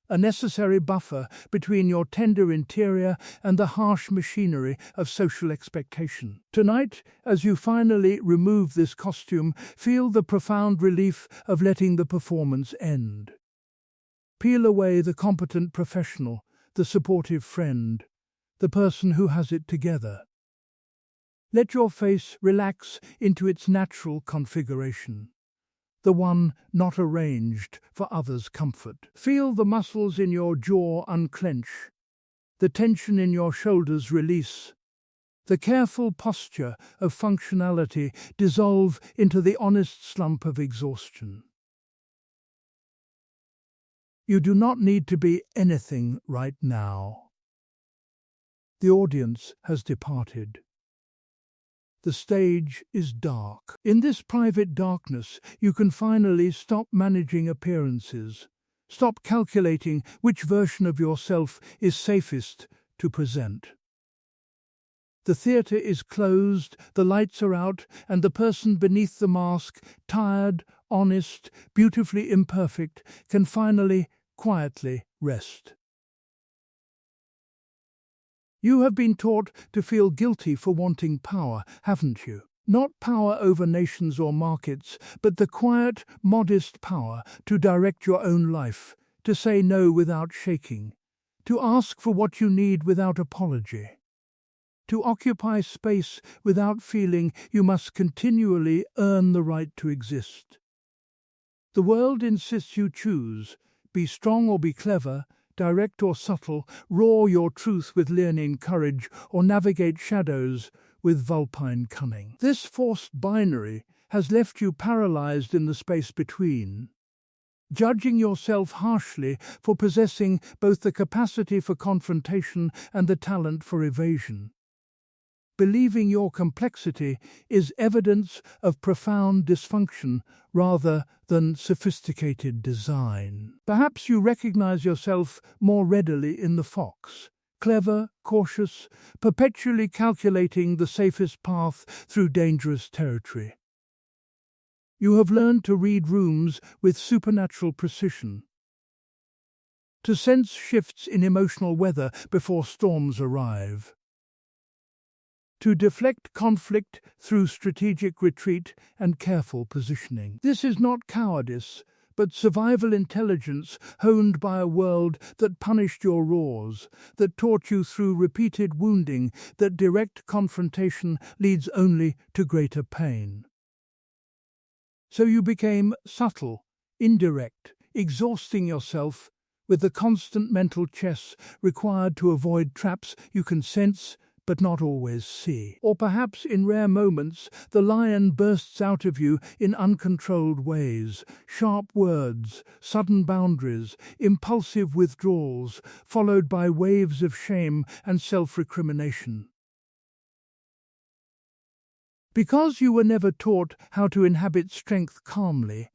a necessary buffer between your tender interior and the harsh machinery of social expectation. Tonight, as you finally remove this costume, feel the profound relief of letting the performance end. Peel away the competent professional, the supportive friend, the person who has it together. Let your face relax into its natural configuration, the one not arranged for others' comfort. Feel the muscles in your jaw unclench, the tension in your shoulders release, the careful posture of functionality dissolve into the honest slump of exhaustion. You do not need to be anything right now. The audience has departed. The stage is dark. In this private darkness, you can finally stop managing appearances. Stop calculating which version of yourself is safest to present. The theatre is closed, the lights are out, and the person beneath the mask, tired, honest, beautifully imperfect, can finally, quietly rest. You have been taught to feel guilty for wanting power, haven't you? Not power over nations or markets, but the quiet, modest power to direct your own life, to say no without shaking, to ask for what you need without apology, to occupy space without feeling you must continually earn the right to exist. The world insists you choose, be strong or be clever, direct or subtle, roar your truth with leonine courage, or navigate shadows with vulpine cunning. This forced binary has left you paralyzed in the space between, judging yourself harshly for possessing both the capacity for confrontation and the talent for evasion. Believing your complexity is evidence of profound dysfunction rather than sophisticated design. Perhaps you recognize yourself more readily in the fox, clever, cautious, perpetually calculating the safest path through dangerous territory. You have learned to read rooms with supernatural precision, to sense shifts in emotional weather before storms arrive, to deflect conflict through strategic retreat and careful positioning. This is not cowardice, but survival intelligence honed by a world that punished your roars, that taught you through repeated wounding that direct confrontation leads only to greater pain. So you became subtle, indirect, exhausting yourself with the constant mental chess required to avoid traps you can sense but not always see. Or perhaps in rare moments, the lion bursts out of you in uncontrolled ways, sharp words, sudden boundaries, impulsive withdrawals, followed by waves of shame and self-recrimination. Because you were never taught how to inhabit strength calmly,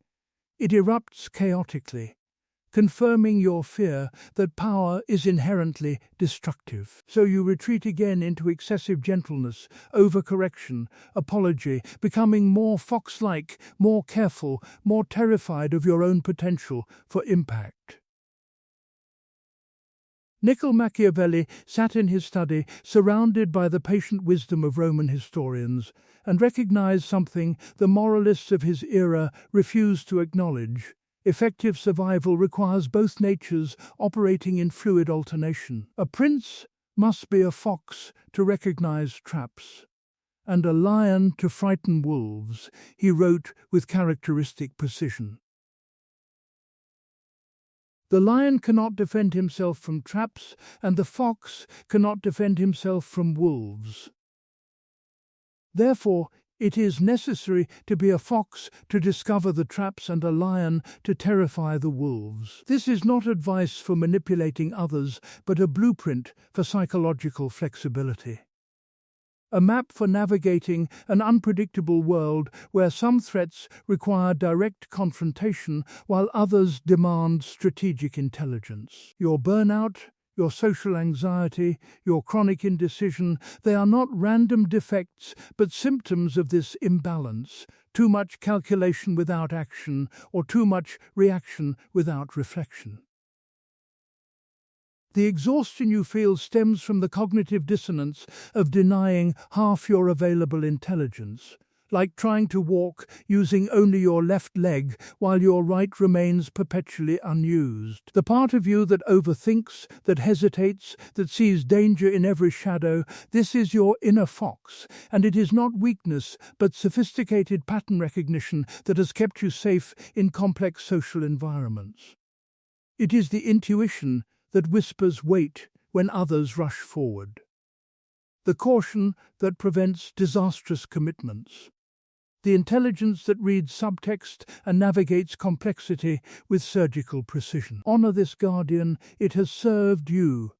it erupts chaotically, confirming your fear that power is inherently destructive. So you retreat again into excessive gentleness, overcorrection, apology, becoming more fox-like, more careful, more terrified of your own potential for impact. Niccolò Machiavelli sat in his study, surrounded by the patient wisdom of Roman historians, and recognized something the moralists of his era refused to acknowledge. Effective survival requires both natures operating in fluid alternation. A prince must be a fox to recognize traps, and a lion to frighten wolves, he wrote with characteristic precision. The lion cannot defend himself from traps, and the fox cannot defend himself from wolves. Therefore, it is necessary to be a fox to discover the traps and a lion to terrify the wolves. This is not advice for manipulating others, but a blueprint for psychological flexibility. a map for navigating an unpredictable world where some threats require direct confrontation while others demand strategic intelligence. Your burnout, your social anxiety, your chronic indecision, they are not random defects but symptoms of this imbalance, too much calculation without action or too much reaction without reflection. The exhaustion you feel stems from the cognitive dissonance of denying half your available intelligence, like trying to walk using only your left leg while your right remains perpetually unused. The part of you that overthinks, that hesitates, that sees danger in every shadow, this is your inner fox, and it is not weakness but sophisticated pattern recognition that has kept you safe in complex social environments. It is the intuition that whispers wait when others rush forward. The caution that prevents disastrous commitments. The intelligence that reads subtext and navigates complexity with surgical precision. Honor this guardian, it has served you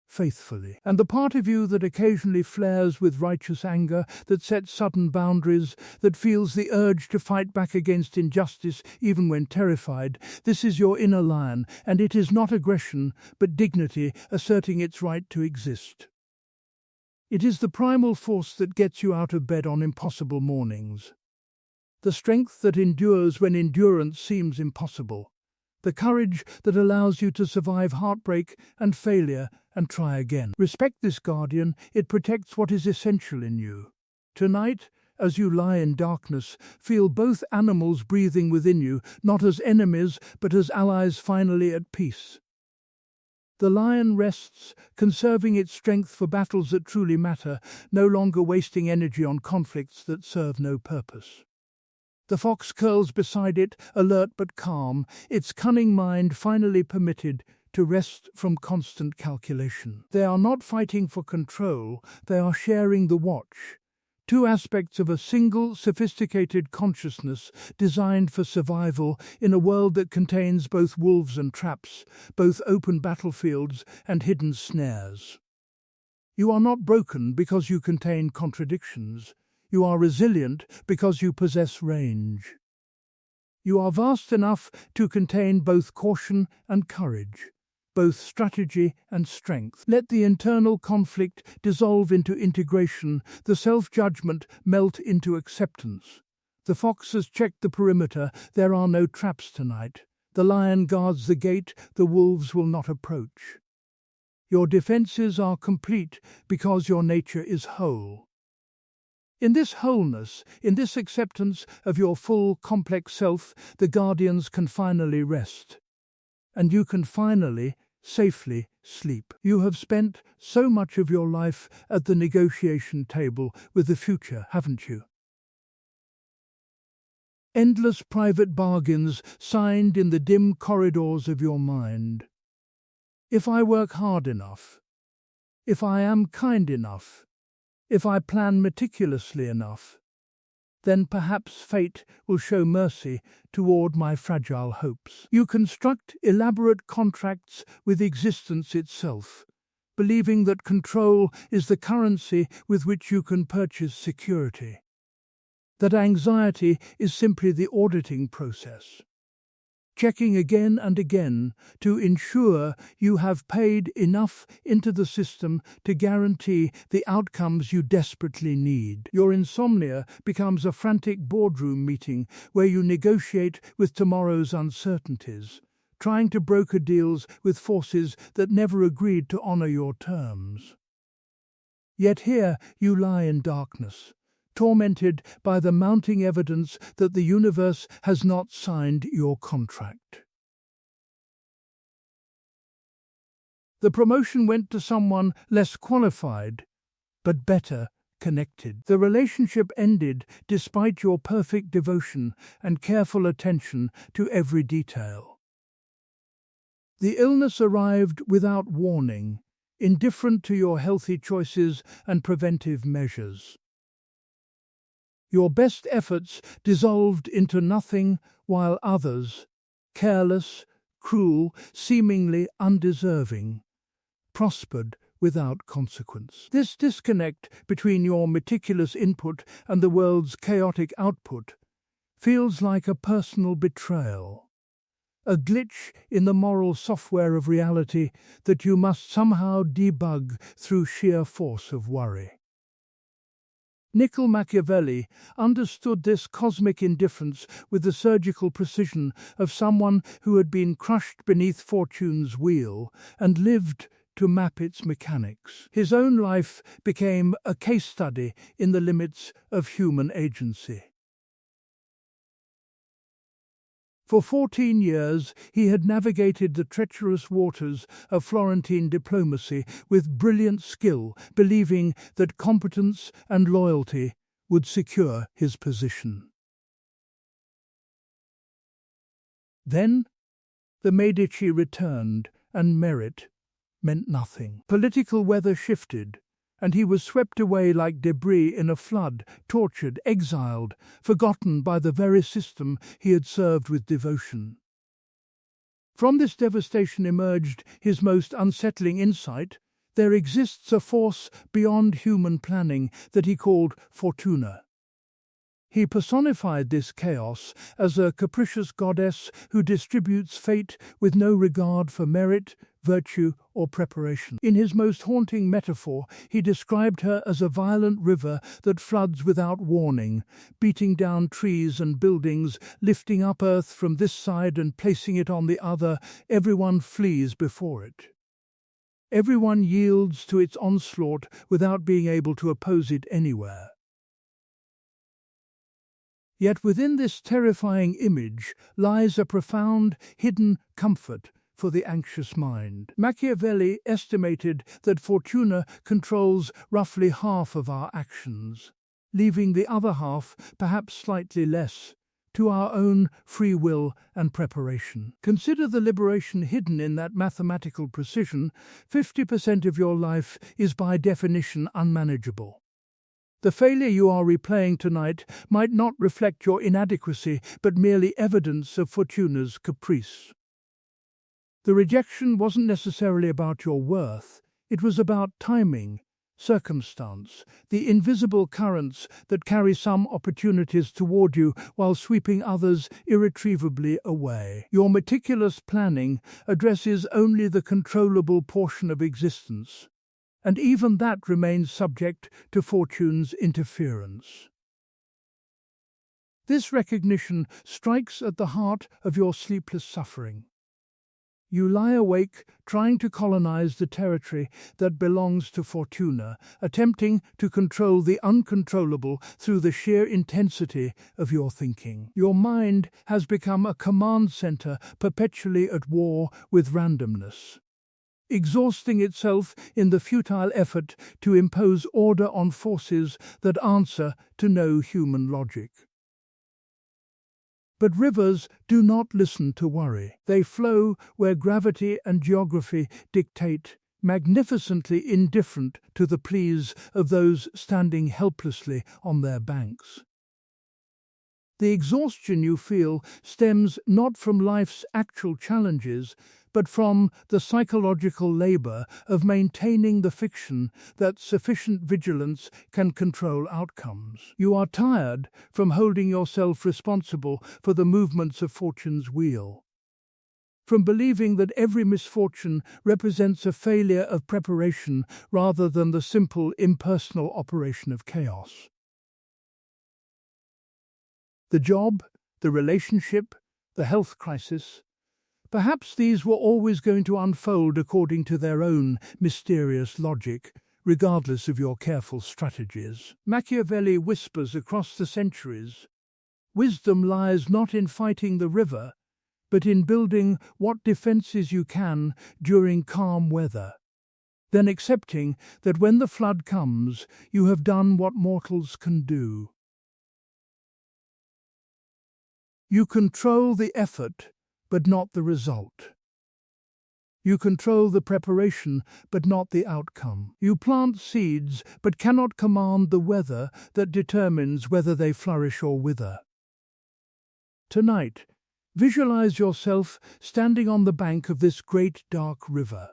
faithfully. And the part of you that occasionally flares with righteous anger, that sets sudden boundaries, that feels the urge to fight back against injustice even when terrified, this is your inner lion, and it is not aggression, but dignity asserting its right to exist. It is the primal force that gets you out of bed on impossible mornings. The strength that endures when endurance seems impossible. The courage that allows you to survive heartbreak and failure and try again. Respect this guardian, it protects what is essential in you. Tonight, as you lie in darkness, feel both animals breathing within you, not as enemies, but as allies finally at peace. The lion rests, conserving its strength for battles that truly matter, no longer wasting energy on conflicts that serve no purpose. The fox curls beside it, alert but calm, its cunning mind finally permitted to rest from constant calculation. They are not fighting for control, they are sharing the watch. Two aspects of a single, sophisticated consciousness designed for survival in a world that contains both wolves and traps, both open battlefields and hidden snares. You are not broken because you contain contradictions. You are resilient because you possess range. You are vast enough to contain both caution and courage, both strategy and strength. Let the internal conflict dissolve into integration, the self-judgment melt into acceptance. The fox has checked the perimeter, there are no traps tonight. The lion guards the gate, the wolves will not approach. Your defenses are complete because your nature is whole. In this wholeness, in this acceptance of your full, complex self, the guardians can finally rest. And you can finally, safely sleep. You have spent so much of your life at the negotiation table with the future, haven't you? Endless private bargains signed in the dim corridors of your mind. If I work hard enough, if I am kind enough, if I plan meticulously enough, then perhaps fate will show mercy toward my fragile hopes. You construct elaborate contracts with existence itself, believing that control is the currency with which you can purchase security, that anxiety is simply the auditing process, checking again and again to ensure you have paid enough into the system to guarantee the outcomes you desperately need. Your insomnia becomes a frantic boardroom meeting where you negotiate with tomorrow's uncertainties, trying to broker deals with forces that never agreed to honor your terms. Yet here you lie in darkness, tormented by the mounting evidence that the universe has not signed your contract. The promotion went to someone less qualified, but better connected. The relationship ended despite your perfect devotion and careful attention to every detail. The illness arrived without warning, indifferent to your healthy choices and preventive measures. Your best efforts dissolved into nothing while others, careless, cruel, seemingly undeserving, prospered without consequence. This disconnect between your meticulous input and the world's chaotic output feels like a personal betrayal, a glitch in the moral software of reality that you must somehow debug through sheer force of worry. Niccolò Machiavelli understood this cosmic indifference with the surgical precision of someone who had been crushed beneath fortune's wheel and lived to map its mechanics. His own life became a case study in the limits of human agency. For 14 years, he had navigated the treacherous waters of Florentine diplomacy with brilliant skill, believing that competence and loyalty would secure his position. Then, the Medici returned, and merit meant nothing. Political weather shifted, and he was swept away like debris in a flood, tortured, exiled, forgotten by the very system he had served with devotion. From this devastation emerged his most unsettling insight: there exists a force beyond human planning that he called Fortuna. He personified this chaos as a capricious goddess who distributes fate with no regard for merit, virtue, or preparation. In his most haunting metaphor, he described her as a violent river that floods without warning, beating down trees and buildings, lifting up earth from this side and placing it on the other. Everyone flees before it. Everyone yields to its onslaught without being able to oppose it anywhere. Yet within this terrifying image lies a profound, hidden comfort for the anxious mind. Machiavelli estimated that Fortuna controls roughly half of our actions, leaving the other half, perhaps slightly less, to our own free will and preparation. Consider the liberation hidden in that mathematical precision. 50% of your life is by definition unmanageable. The failure you are replaying tonight might not reflect your inadequacy, but merely evidence of Fortuna's caprice. The rejection wasn't necessarily about your worth. It was about timing, circumstance, the invisible currents that carry some opportunities toward you while sweeping others irretrievably away. Your meticulous planning addresses only the controllable portion of existence, and even that remains subject to Fortune's interference. This recognition strikes at the heart of your sleepless suffering. You lie awake trying to colonize the territory that belongs to Fortuna, attempting to control the uncontrollable through the sheer intensity of your thinking. Your mind has become a command center perpetually at war with randomness, exhausting itself in the futile effort to impose order on forces that answer to no human logic. But rivers do not listen to worry. They flow where gravity and geography dictate, magnificently indifferent to the pleas of those standing helplessly on their banks. The exhaustion you feel stems not from life's actual challenges, but from the psychological labor of maintaining the fiction that sufficient vigilance can control outcomes. You are tired from holding yourself responsible for the movements of Fortune's wheel, from believing that every misfortune represents a failure of preparation rather than the simple, impersonal operation of chaos. The job, the relationship, the health crisis, perhaps these were always going to unfold according to their own mysterious logic, regardless of your careful strategies. Machiavelli whispers across the centuries, wisdom lies not in fighting the river, but in building what defenses you can during calm weather, then accepting that when the flood comes, you have done what mortals can do. You control the effort, but not the result. You control the preparation, but not the outcome. You plant seeds, but cannot command the weather that determines whether they flourish or wither. Tonight, visualize yourself standing on the bank of this great dark river,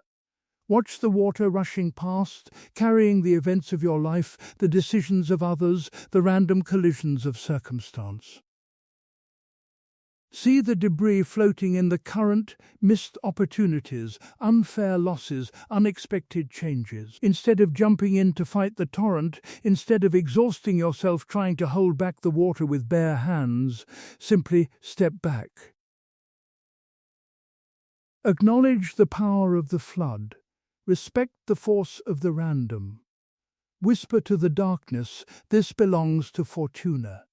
Watch the water rushing past, carrying the events of your life, the decisions of others, the random collisions of circumstance. See the debris floating in the current, missed opportunities, unfair losses, unexpected changes. Instead of jumping in to fight the torrent, instead of exhausting yourself trying to hold back the water with bare hands, simply step back. Acknowledge the power of the flood. Respect the force of the random. Whisper to the darkness, this belongs to Fortuna.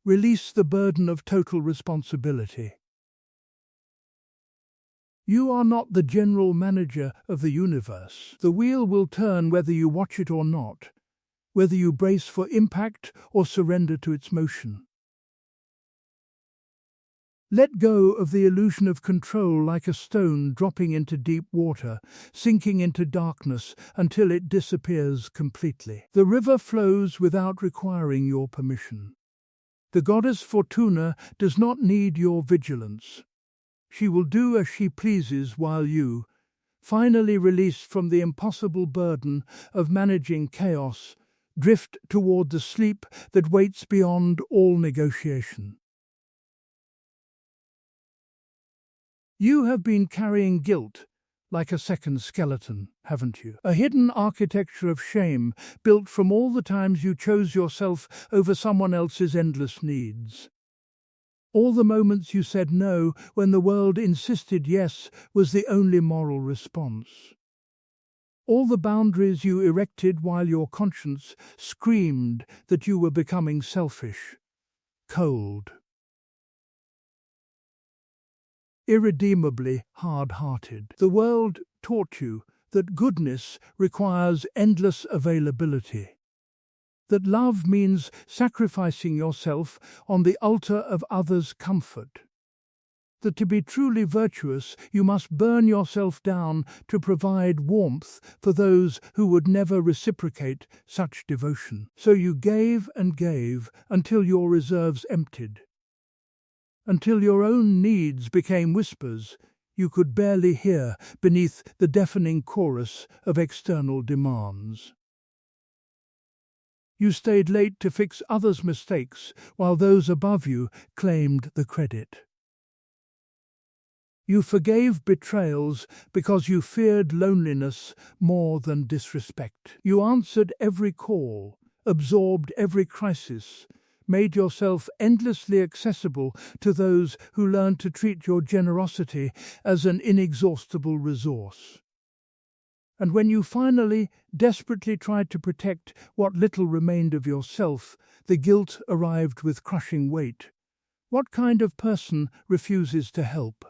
Release the burden of total responsibility. You are not the general manager of the universe. The wheel will turn whether you watch it or not, whether you brace for impact or surrender to its motion. Let go of the illusion of control like a stone dropping into deep water, sinking into darkness until it disappears completely. The river flows without requiring your permission. The goddess Fortuna does not need your vigilance. She will do as she pleases while you, finally released from the impossible burden of managing chaos, drift toward the sleep that waits beyond all negotiation. You have been carrying guilt like a second skeleton, haven't you? A hidden architecture of shame built from all the times you chose yourself over someone else's endless needs. All the moments you said no when the world insisted yes was the only moral response. All the boundaries you erected while your conscience screamed that you were becoming selfish, cold, irredeemably hard-hearted. The world taught you that goodness requires endless availability, that love means sacrificing yourself on the altar of others' comfort, that to be truly virtuous you must burn yourself down to provide warmth for those who would never reciprocate such devotion. So you gave and gave until your reserves emptied, until your own needs became whispers you could barely hear beneath the deafening chorus of external demands. You stayed late to fix others' mistakes while those above you claimed the credit. You forgave betrayals because you feared loneliness more than disrespect. You answered every call, absorbed every crisis, made yourself endlessly accessible to those who learned to treat your generosity as an inexhaustible resource. And when you finally, desperately tried to protect what little remained of yourself, the guilt arrived with crushing weight. What kind of person refuses to help?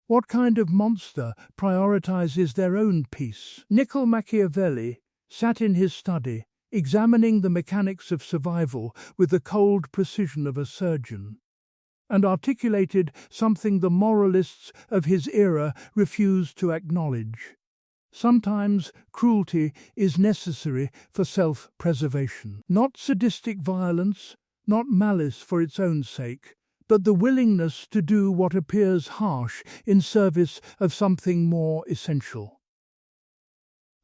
What kind of monster prioritizes their own peace? Niccolò Machiavelli sat in his study, examining the mechanics of survival with the cold precision of a surgeon, and articulated something the moralists of his era refused to acknowledge. Sometimes cruelty is necessary for self-preservation. Not sadistic violence, not malice for its own sake, but the willingness to do what appears harsh in service of something more essential.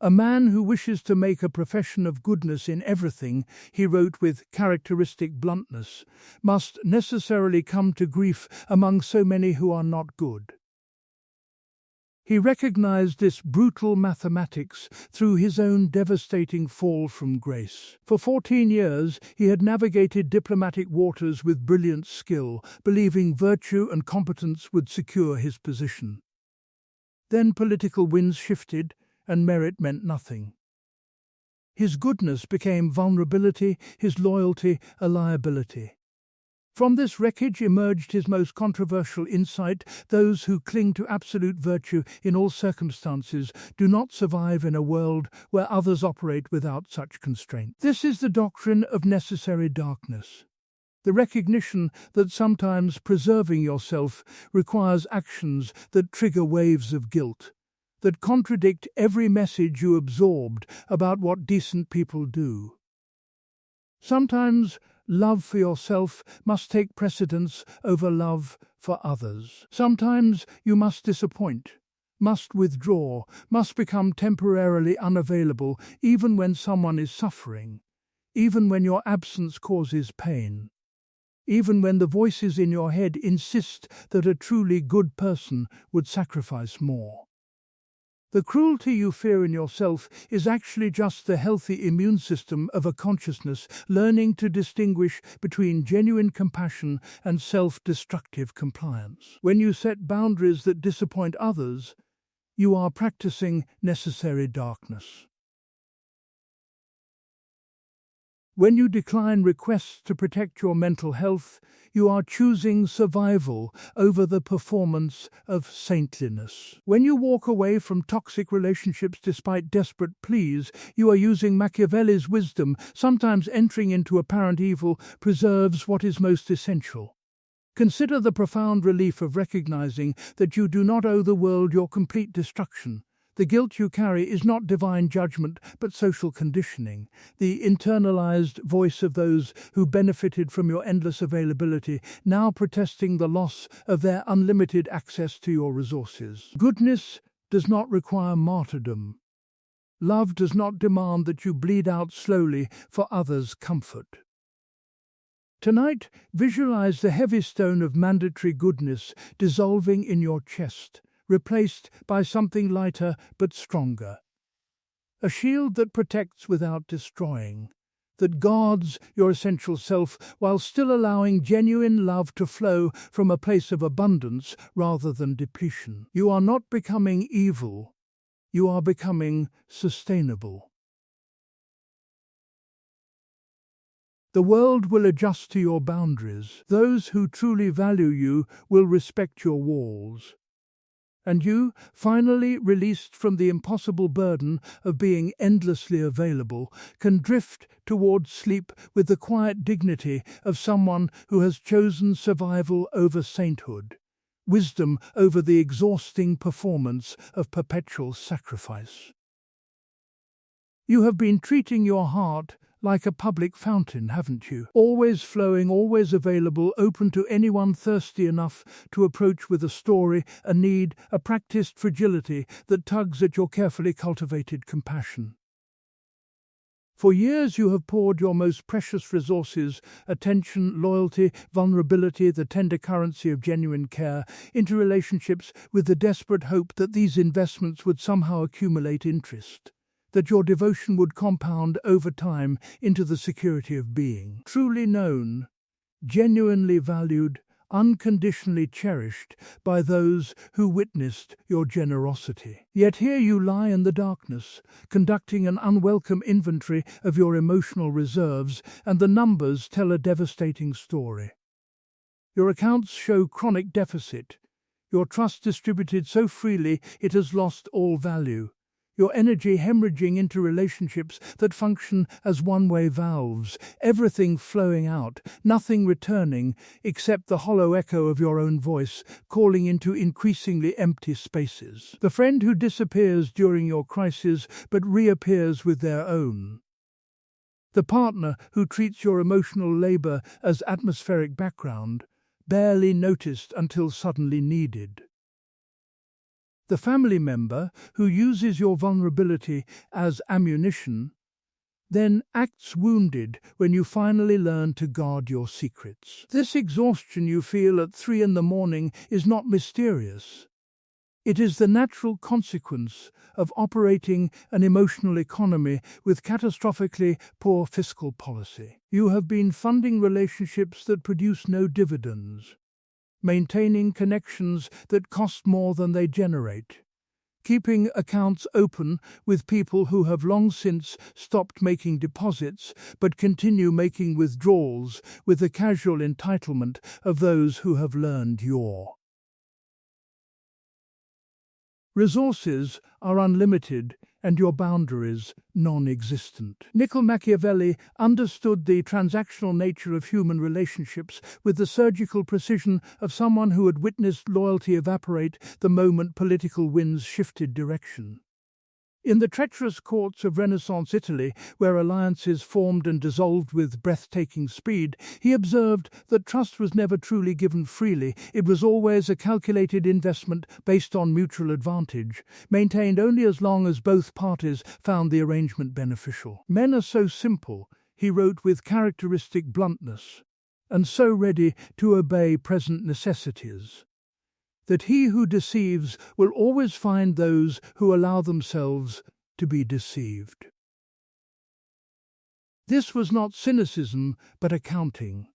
A man who wishes to make a profession of goodness in everything, he wrote with characteristic bluntness, must necessarily come to grief among so many who are not good. He recognized this brutal mathematics through his own devastating fall from grace. For 14 years, he had navigated diplomatic waters with brilliant skill, believing virtue and competence would secure his position. Then political winds shifted, and merit meant nothing. His goodness became vulnerability, his loyalty a liability. From this wreckage emerged his most controversial insight: those who cling to absolute virtue in all circumstances do not survive in a world where others operate without such constraint. This is the doctrine of necessary darkness, the recognition that sometimes preserving yourself requires actions that trigger waves of guilt, that contradict every message you absorbed about what decent people do. Sometimes love for yourself must take precedence over love for others. Sometimes you must disappoint, must withdraw, must become temporarily unavailable, even when someone is suffering, even when your absence causes pain, even when the voices in your head insist that a truly good person would sacrifice more. The cruelty you fear in yourself is actually just the healthy immune system of a consciousness learning to distinguish between genuine compassion and self-destructive compliance. When you set boundaries that disappoint others, you are practicing necessary darkness. When you decline requests to protect your mental health, you are choosing survival over the performance of saintliness. When you walk away from toxic relationships despite desperate pleas, you are using Machiavelli's wisdom. Sometimes entering into apparent evil preserves what is most essential. Consider the profound relief of recognizing that you do not owe the world your complete destruction. The guilt you carry is not divine judgment, but social conditioning, the internalized voice of those who benefited from your endless availability, now protesting the loss of their unlimited access to your resources. Goodness does not require martyrdom. Love does not demand that you bleed out slowly for others' comfort. Tonight, visualize the heavy stone of mandatory goodness dissolving in your chest, replaced by something lighter but stronger. A shield that protects without destroying, that guards your essential self while still allowing genuine love to flow from a place of abundance rather than depletion. You are not becoming evil, you are becoming sustainable. The world will adjust to your boundaries. Those who truly value you will respect your walls. And you, finally released from the impossible burden of being endlessly available, can drift towards sleep with the quiet dignity of someone who has chosen survival over sainthood, wisdom over the exhausting performance of perpetual sacrifice. You have been treating your heart like a public fountain, haven't you? Always flowing, always available, open to anyone thirsty enough to approach with a story, a need, a practiced fragility that tugs at your carefully cultivated compassion. For years you have poured your most precious resources, attention, loyalty, vulnerability, the tender currency of genuine care, into relationships with the desperate hope that these investments would somehow accumulate interest, that your devotion would compound over time into the security of being. Truly known, genuinely valued, unconditionally cherished by those who witnessed your generosity. Yet here you lie in the darkness, conducting an unwelcome inventory of your emotional reserves, and the numbers tell a devastating story. Your accounts show chronic deficit, your trust distributed so freely it has lost all value, your energy hemorrhaging into relationships that function as one-way valves, everything flowing out, nothing returning except the hollow echo of your own voice calling into increasingly empty spaces. The friend who disappears during your crisis but reappears with their own. The partner who treats your emotional labor as atmospheric background, barely noticed until suddenly needed. The family member who uses your vulnerability as ammunition, then acts wounded when you finally learn to guard your secrets. This exhaustion you feel at 3 a.m. is not mysterious. It is the natural consequence of operating an emotional economy with catastrophically poor fiscal policy. You have been funding relationships that produce no dividends, maintaining connections that cost more than they generate, keeping accounts open with people who have long since stopped making deposits but continue making withdrawals with the casual entitlement of those who have learned your resources are unlimited and your boundaries non-existent. Niccolò Machiavelli understood the transactional nature of human relationships with the surgical precision of someone who had witnessed loyalty evaporate the moment political winds shifted direction. In the treacherous courts of Renaissance Italy, where alliances formed and dissolved with breathtaking speed, he observed that trust was never truly given freely. It was always a calculated investment based on mutual advantage, maintained only as long as both parties found the arrangement beneficial. Men are so simple, he wrote with characteristic bluntness, and so ready to obey present necessities, that he who deceives will always find those who allow themselves to be deceived. This was not cynicism, but accounting.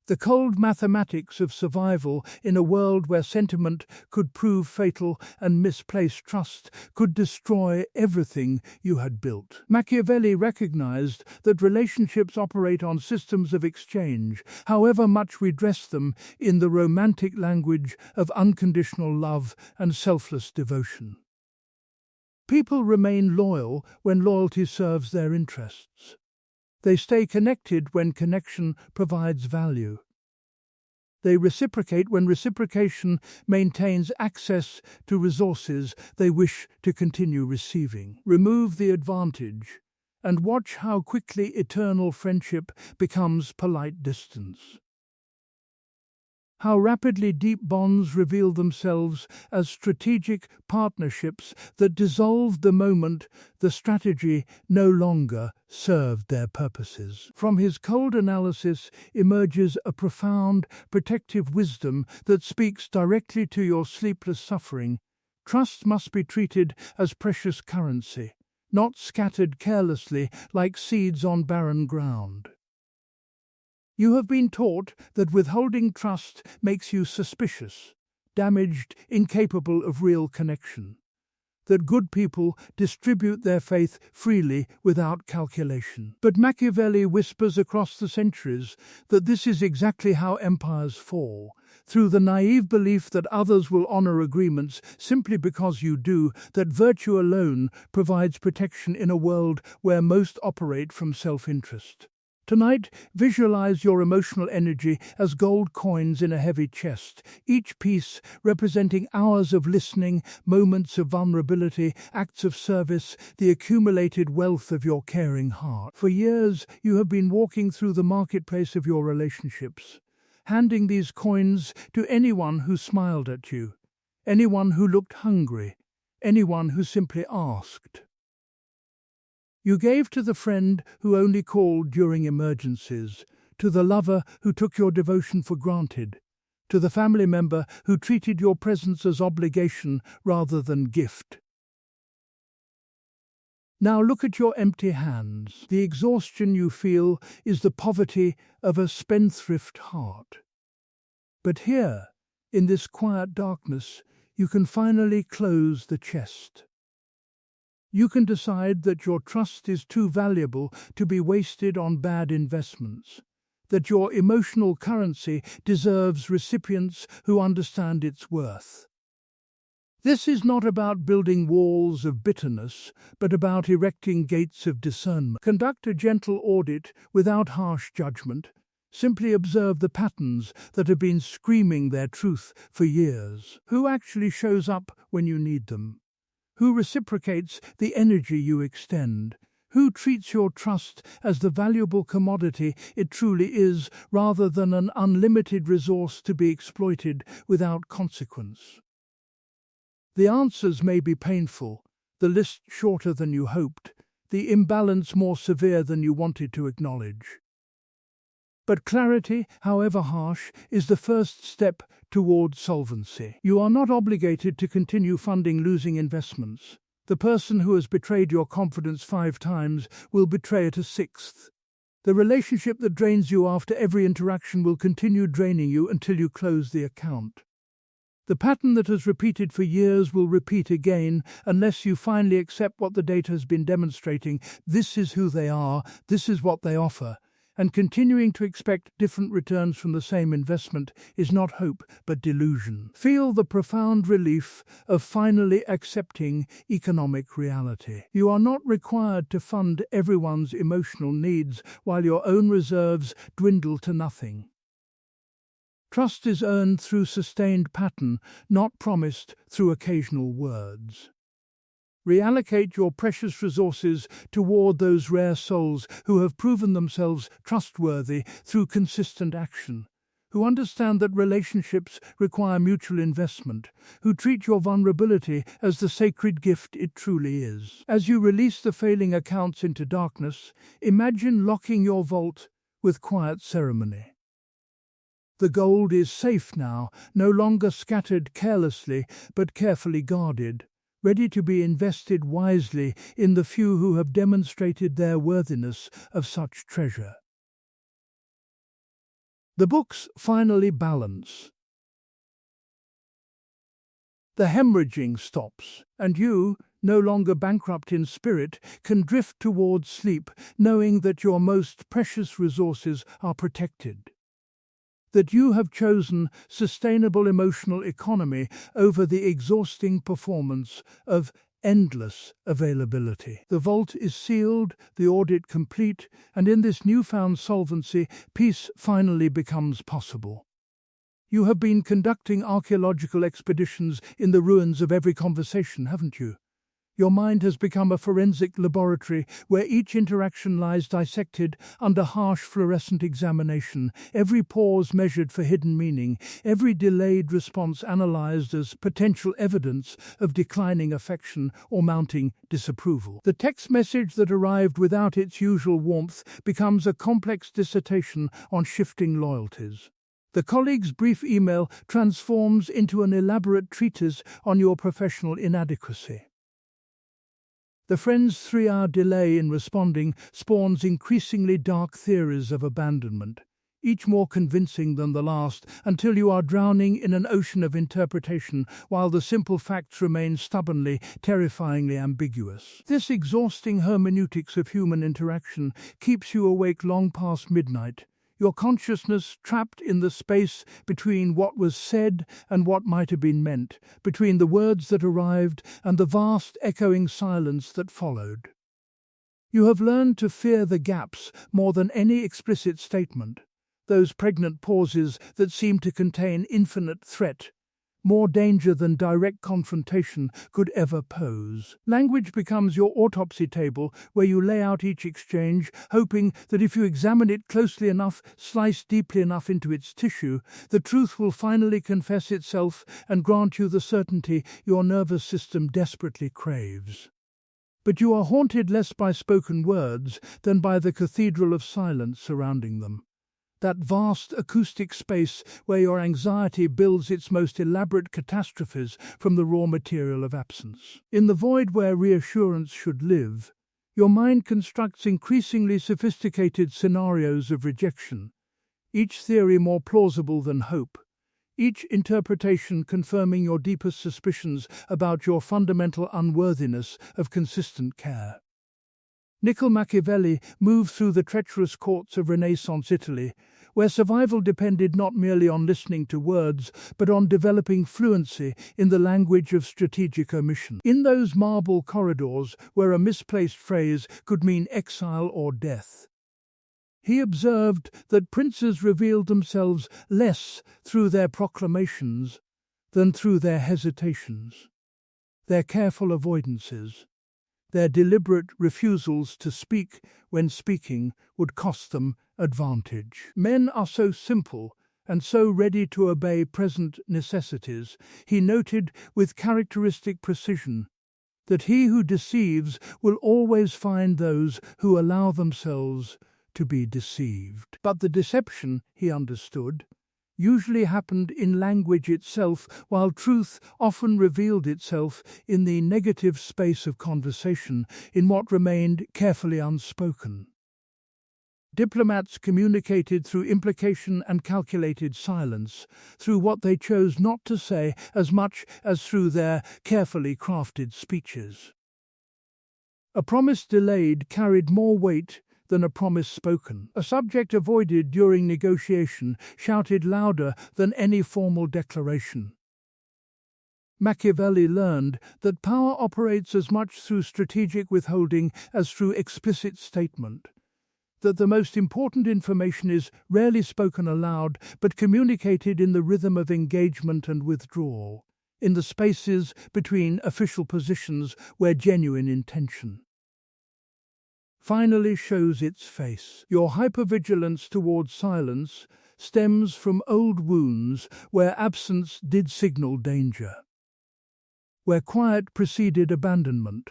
The cold mathematics of survival in a world where sentiment could prove fatal and misplaced trust could destroy everything you had built. Machiavelli recognized that relationships operate on systems of exchange, however much we dress them in the romantic language of unconditional love and selfless devotion. People remain loyal when loyalty serves their interests. They stay connected when connection provides value. They reciprocate when reciprocation maintains access to resources they wish to continue receiving. Remove the advantage, and watch how quickly eternal friendship becomes polite distance. How rapidly deep bonds reveal themselves as strategic partnerships that dissolved the moment the strategy no longer served their purposes. From his cold analysis emerges a profound, protective wisdom that speaks directly to your sleepless suffering. Trust must be treated as precious currency, not scattered carelessly like seeds on barren ground. You have been taught that withholding trust makes you suspicious, damaged, incapable of real connection. That good people distribute their faith freely without calculation. But Machiavelli whispers across the centuries that this is exactly how empires fall, through the naive belief that others will honor agreements simply because you do, that virtue alone provides protection in a world where most operate from self-interest. Tonight, visualize your emotional energy as gold coins in a heavy chest, each piece representing hours of listening, moments of vulnerability, acts of service, the accumulated wealth of your caring heart. For years, you have been walking through the marketplace of your relationships, handing these coins to anyone who smiled at you, anyone who looked hungry, anyone who simply asked. You gave to the friend who only called during emergencies, to the lover who took your devotion for granted, to the family member who treated your presence as obligation rather than gift. Now look at your empty hands. The exhaustion you feel is the poverty of a spendthrift heart. But here, in this quiet darkness, you can finally close the chest. You can decide that your trust is too valuable to be wasted on bad investments, that your emotional currency deserves recipients who understand its worth. This is not about building walls of bitterness, but about erecting gates of discernment. Conduct a gentle audit without harsh judgment. Simply observe the patterns that have been screaming their truth for years. Who actually shows up when you need them? Who reciprocates the energy you extend? Who treats your trust as the valuable commodity it truly is, rather than an unlimited resource to be exploited without consequence? The answers may be painful, the list shorter than you hoped, the imbalance more severe than you wanted to acknowledge. But clarity, however harsh, is the first step toward solvency. You are not obligated to continue funding losing investments. The person who has betrayed your confidence 5 times will betray it a 6th. The relationship that drains you after every interaction will continue draining you until you close the account. The pattern that has repeated for years will repeat again unless you finally accept what the data has been demonstrating. This is who they are, this is what they offer. And continuing to expect different returns from the same investment is not hope, but delusion. Feel the profound relief of finally accepting economic reality. You are not required to fund everyone's emotional needs while your own reserves dwindle to nothing. Trust is earned through sustained pattern, not promised through occasional words. Reallocate your precious resources toward those rare souls who have proven themselves trustworthy through consistent action, who understand that relationships require mutual investment, who treat your vulnerability as the sacred gift it truly is. As you release the failing accounts into darkness, imagine locking your vault with quiet ceremony. The gold is safe now, no longer scattered carelessly, but carefully guarded, ready to be invested wisely in the few who have demonstrated their worthiness of such treasure. The books finally balance. The hemorrhaging stops, and you, no longer bankrupt in spirit, can drift towards sleep, knowing that your most precious resources are protected. That you have chosen sustainable emotional economy over the exhausting performance of endless availability. The vault is sealed, the audit complete, and in this newfound solvency, peace finally becomes possible. You have been conducting archaeological expeditions in the ruins of every conversation, haven't you? Your mind has become a forensic laboratory where each interaction lies dissected under harsh fluorescent examination, every pause measured for hidden meaning, every delayed response analyzed as potential evidence of declining affection or mounting disapproval. The text message that arrived without its usual warmth becomes a complex dissertation on shifting loyalties. The colleague's brief email transforms into an elaborate treatise on your professional inadequacy. The friend's 3-hour delay in responding spawns increasingly dark theories of abandonment, each more convincing than the last, until you are drowning in an ocean of interpretation while the simple facts remain stubbornly, terrifyingly ambiguous. This exhausting hermeneutics of human interaction keeps you awake long past midnight, your consciousness trapped in the space between what was said and what might have been meant, between the words that arrived and the vast echoing silence that followed. You have learned to fear the gaps more than any explicit statement, those pregnant pauses that seem to contain infinite threat, more danger than direct confrontation could ever pose. Language becomes your autopsy table where you lay out each exchange, hoping that if you examine it closely enough, slice deeply enough into its tissue, the truth will finally confess itself and grant you the certainty your nervous system desperately craves. But you are haunted less by spoken words than by the cathedral of silence surrounding them. That vast acoustic space where your anxiety builds its most elaborate catastrophes from the raw material of absence. In the void where reassurance should live, your mind constructs increasingly sophisticated scenarios of rejection, each theory more plausible than hope, each interpretation confirming your deepest suspicions about your fundamental unworthiness of consistent care. Niccolò Machiavelli moved through the treacherous courts of Renaissance Italy, where survival depended not merely on listening to words, but on developing fluency in the language of strategic omission. In those marble corridors where a misplaced phrase could mean exile or death, he observed that princes revealed themselves less through their proclamations than through their hesitations, their careful avoidances, their deliberate refusals to speak when speaking would cost them advantage. Men are so simple and so ready to obey present necessities, he noted with characteristic precision, that he who deceives will always find those who allow themselves to be deceived. But the deception, he understood, usually happened in language itself, while truth often revealed itself in the negative space of conversation, in what remained carefully unspoken. Diplomats communicated through implication and calculated silence, through what they chose not to say as much as through their carefully crafted speeches. A promise delayed carried more weight than a promise spoken. A subject avoided during negotiation shouted louder than any formal declaration. Machiavelli learned that power operates as much through strategic withholding as through explicit statement, that the most important information is rarely spoken aloud but communicated in the rhythm of engagement and withdrawal, in the spaces between official positions where genuine intention finally shows its face. Your hypervigilance towards silence stems from old wounds where absence did signal danger, where quiet preceded abandonment,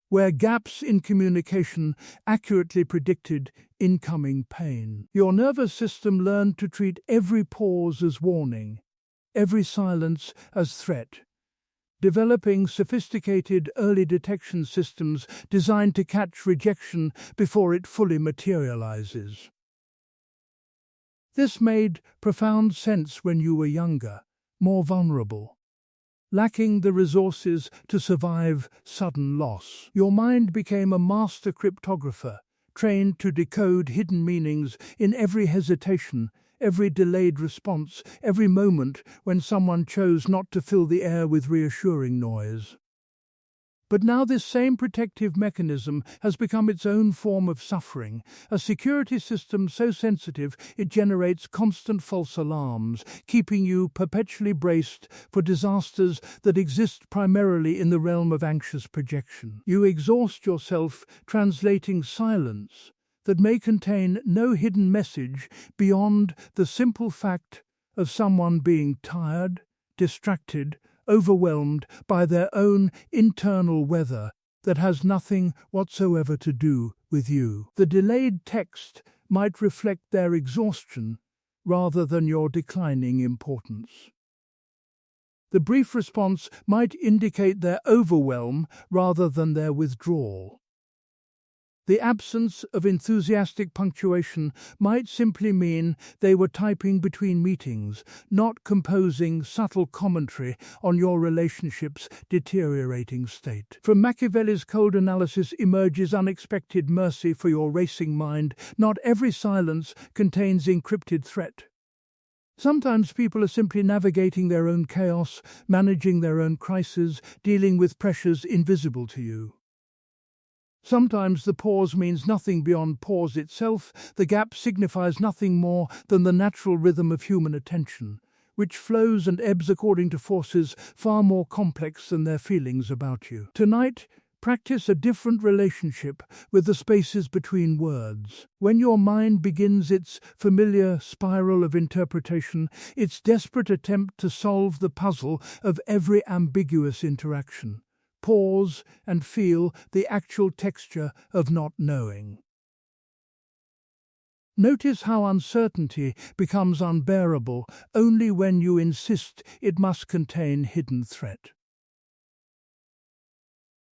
where gaps in communication accurately predicted incoming pain. Your nervous system learned to treat every pause as warning, every silence as threat, developing sophisticated early detection systems designed to catch rejection before it fully materializes. This made profound sense when you were younger, more vulnerable, lacking the resources to survive sudden loss. Your mind became a master cryptographer, trained to decode hidden meanings in every hesitation, every delayed response, every moment when someone chose not to fill the air with reassuring noise. But now this same protective mechanism has become its own form of suffering, a security system so sensitive it generates constant false alarms, keeping you perpetually braced for disasters that exist primarily in the realm of anxious projection. You exhaust yourself translating silence that may contain no hidden message beyond the simple fact of someone being tired, distracted, overwhelmed by their own internal weather that has nothing whatsoever to do with you. The delayed text might reflect their exhaustion rather than your declining importance. The brief response might indicate their overwhelm rather than their withdrawal. The absence of enthusiastic punctuation might simply mean they were typing between meetings, not composing subtle commentary on your relationship's deteriorating state. From Machiavelli's cold analysis emerges unexpected mercy for your racing mind. Not every silence contains encrypted threat. Sometimes people are simply navigating their own chaos, managing their own crises, dealing with pressures invisible to you. Sometimes the pause means nothing beyond pause itself. The gap signifies nothing more than the natural rhythm of human attention, which flows and ebbs according to forces far more complex than their feelings about you. Tonight, practice a different relationship with the spaces between words. When your mind begins its familiar spiral of interpretation, its desperate attempt to solve the puzzle of every ambiguous interaction, pause and feel the actual texture of not knowing. Notice how uncertainty becomes unbearable only when you insist it must contain hidden threat.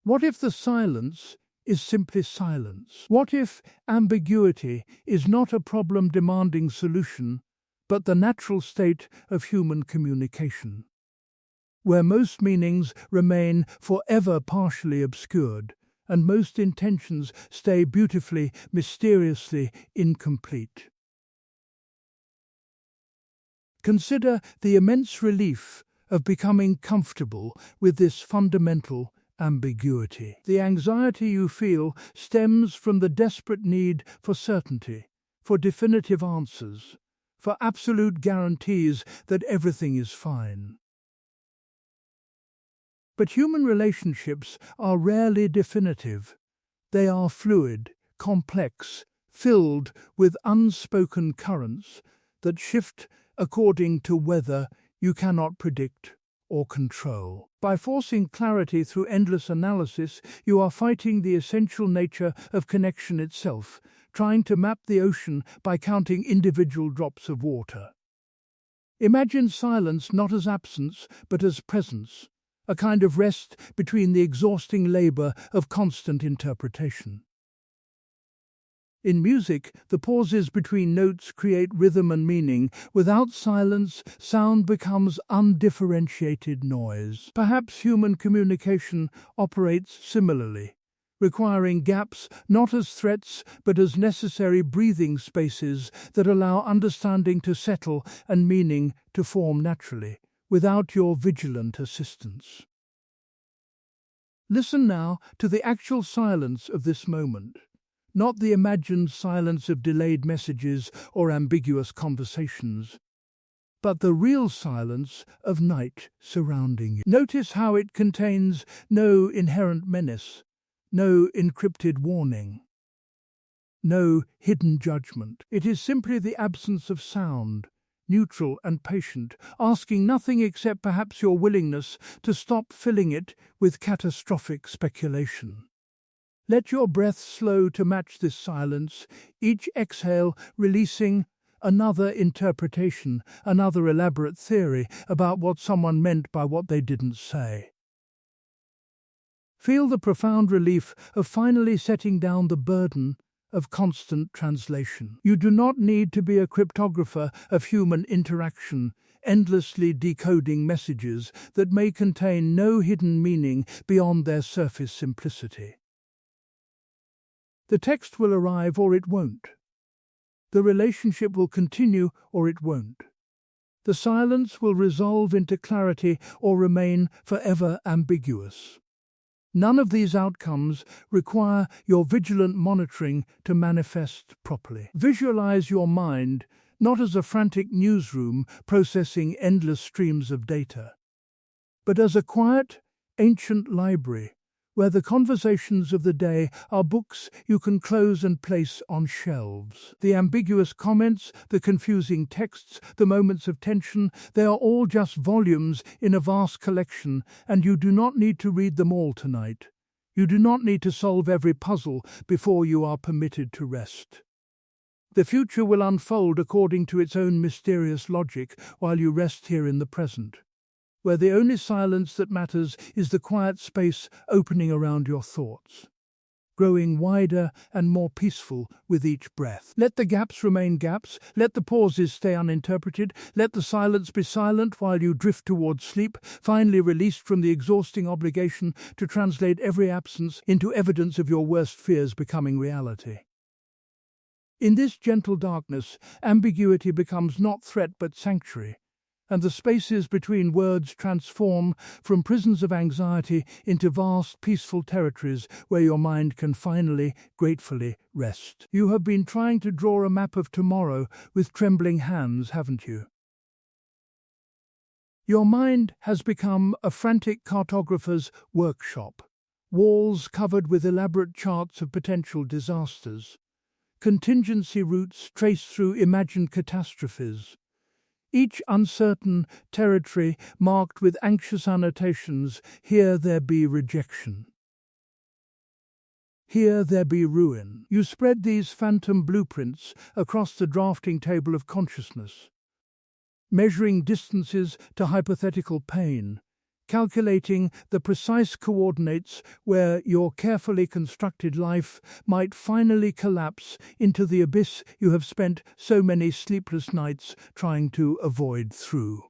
What if the silence is simply silence? What if ambiguity is not a problem demanding solution, but the natural state of human communication, where most meanings remain forever partially obscured, and most intentions stay beautifully, mysteriously incomplete? Consider the immense relief of becoming comfortable with this fundamental ambiguity. The anxiety you feel stems from the desperate need for certainty, for definitive answers, for absolute guarantees that everything is fine. But human relationships are rarely definitive. They are fluid, complex, filled with unspoken currents that shift according to weather you cannot predict or control. By forcing clarity through endless analysis, you are fighting the essential nature of connection itself, trying to map the ocean by counting individual drops of water. Imagine silence not as absence, but as presence, a kind of rest between the exhausting labor of constant interpretation. In music, the pauses between notes create rhythm and meaning. Without silence, sound becomes undifferentiated noise. Perhaps human communication operates similarly, requiring gaps not as threats but as necessary breathing spaces that allow understanding to settle and meaning to form naturally, without your vigilant assistance. Listen now to the actual silence of this moment, not the imagined silence of delayed messages or ambiguous conversations. but the real silence of night surrounding you. Notice how it contains no inherent menace, no encrypted warning, no hidden judgment. It is simply the absence of sound, neutral and patient, asking nothing except perhaps your willingness to stop filling it with catastrophic speculation. Let your breath slow to match this silence, each exhale releasing another interpretation, another elaborate theory about what someone meant by what they didn't say. Feel the profound relief of finally setting down the burden of constant translation. You do not need to be a cryptographer of human interaction, endlessly decoding messages that may contain no hidden meaning beyond their surface simplicity. The text will arrive or it won't. The relationship will continue or it won't. The silence will resolve into clarity or remain forever ambiguous. None of these outcomes require your vigilant monitoring to manifest properly. Visualize your mind not as a frantic newsroom processing endless streams of data, but as a quiet, ancient library where the conversations of the day are books you can close and place on shelves. The ambiguous comments, the confusing texts, the moments of tension, they are all just volumes in a vast collection, and you do not need to read them all tonight. You do not need to solve every puzzle before you are permitted to rest. The future will unfold according to its own mysterious logic while you rest here in the present, where the only silence that matters is the quiet space opening around your thoughts, growing wider and more peaceful with each breath. Let the gaps remain gaps, let the pauses stay uninterpreted, let the silence be silent while you drift towards sleep, finally released from the exhausting obligation to translate every absence into evidence of your worst fears becoming reality. In this gentle darkness, ambiguity becomes not threat but sanctuary, and the spaces between words transform from prisons of anxiety into vast, peaceful territories where your mind can finally, gratefully rest. You have been trying to draw a map of tomorrow with trembling hands, haven't you? Your mind has become a frantic cartographer's workshop, walls covered with elaborate charts of potential disasters, contingency routes traced through imagined catastrophes, each uncertain territory marked with anxious annotations, here there be rejection, here there be ruin. You spread these phantom blueprints across the drafting table of consciousness, measuring distances to hypothetical pain, calculating the precise coordinates where your carefully constructed life might finally collapse into the abyss you have spent so many sleepless nights trying to avoid through.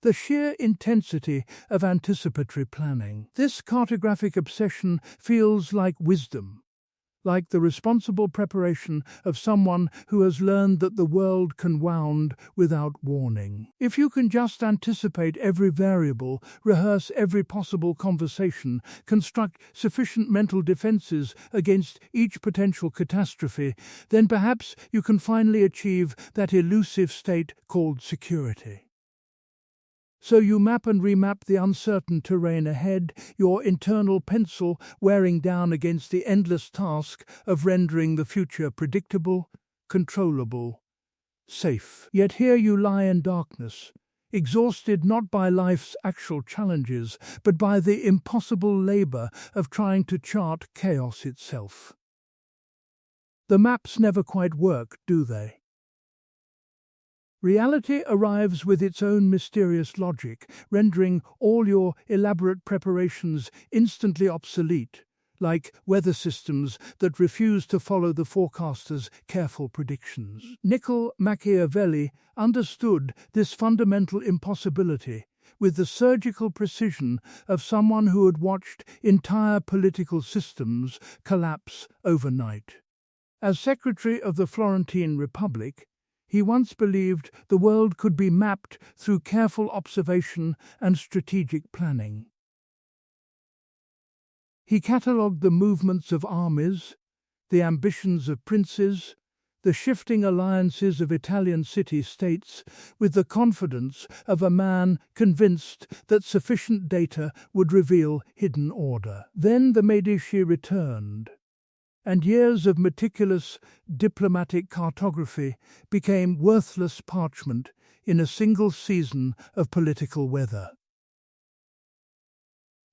The sheer intensity of anticipatory planning. This cartographic obsession feels like wisdom, like the responsible preparation of someone who has learned that the world can wound without warning. If you can just anticipate every variable, rehearse every possible conversation, construct sufficient mental defenses against each potential catastrophe, then perhaps you can finally achieve that elusive state called security. So you map and remap the uncertain terrain ahead, your internal pencil wearing down against the endless task of rendering the future predictable, controllable, safe. Yet here you lie in darkness, exhausted not by life's actual challenges, but by the impossible labor of trying to chart chaos itself. The maps never quite work, do they? Reality arrives with its own mysterious logic, rendering all your elaborate preparations instantly obsolete, like weather systems that refuse to follow the forecaster's careful predictions. Niccolò Machiavelli understood this fundamental impossibility with the surgical precision of someone who had watched entire political systems collapse overnight. As Secretary of the Florentine Republic, he once believed the world could be mapped through careful observation and strategic planning. He catalogued the movements of armies, the ambitions of princes, the shifting alliances of Italian city-states with the confidence of a man convinced that sufficient data would reveal hidden order. Then the Medici returned, and years of meticulous diplomatic cartography became worthless parchment in a single season of political weather.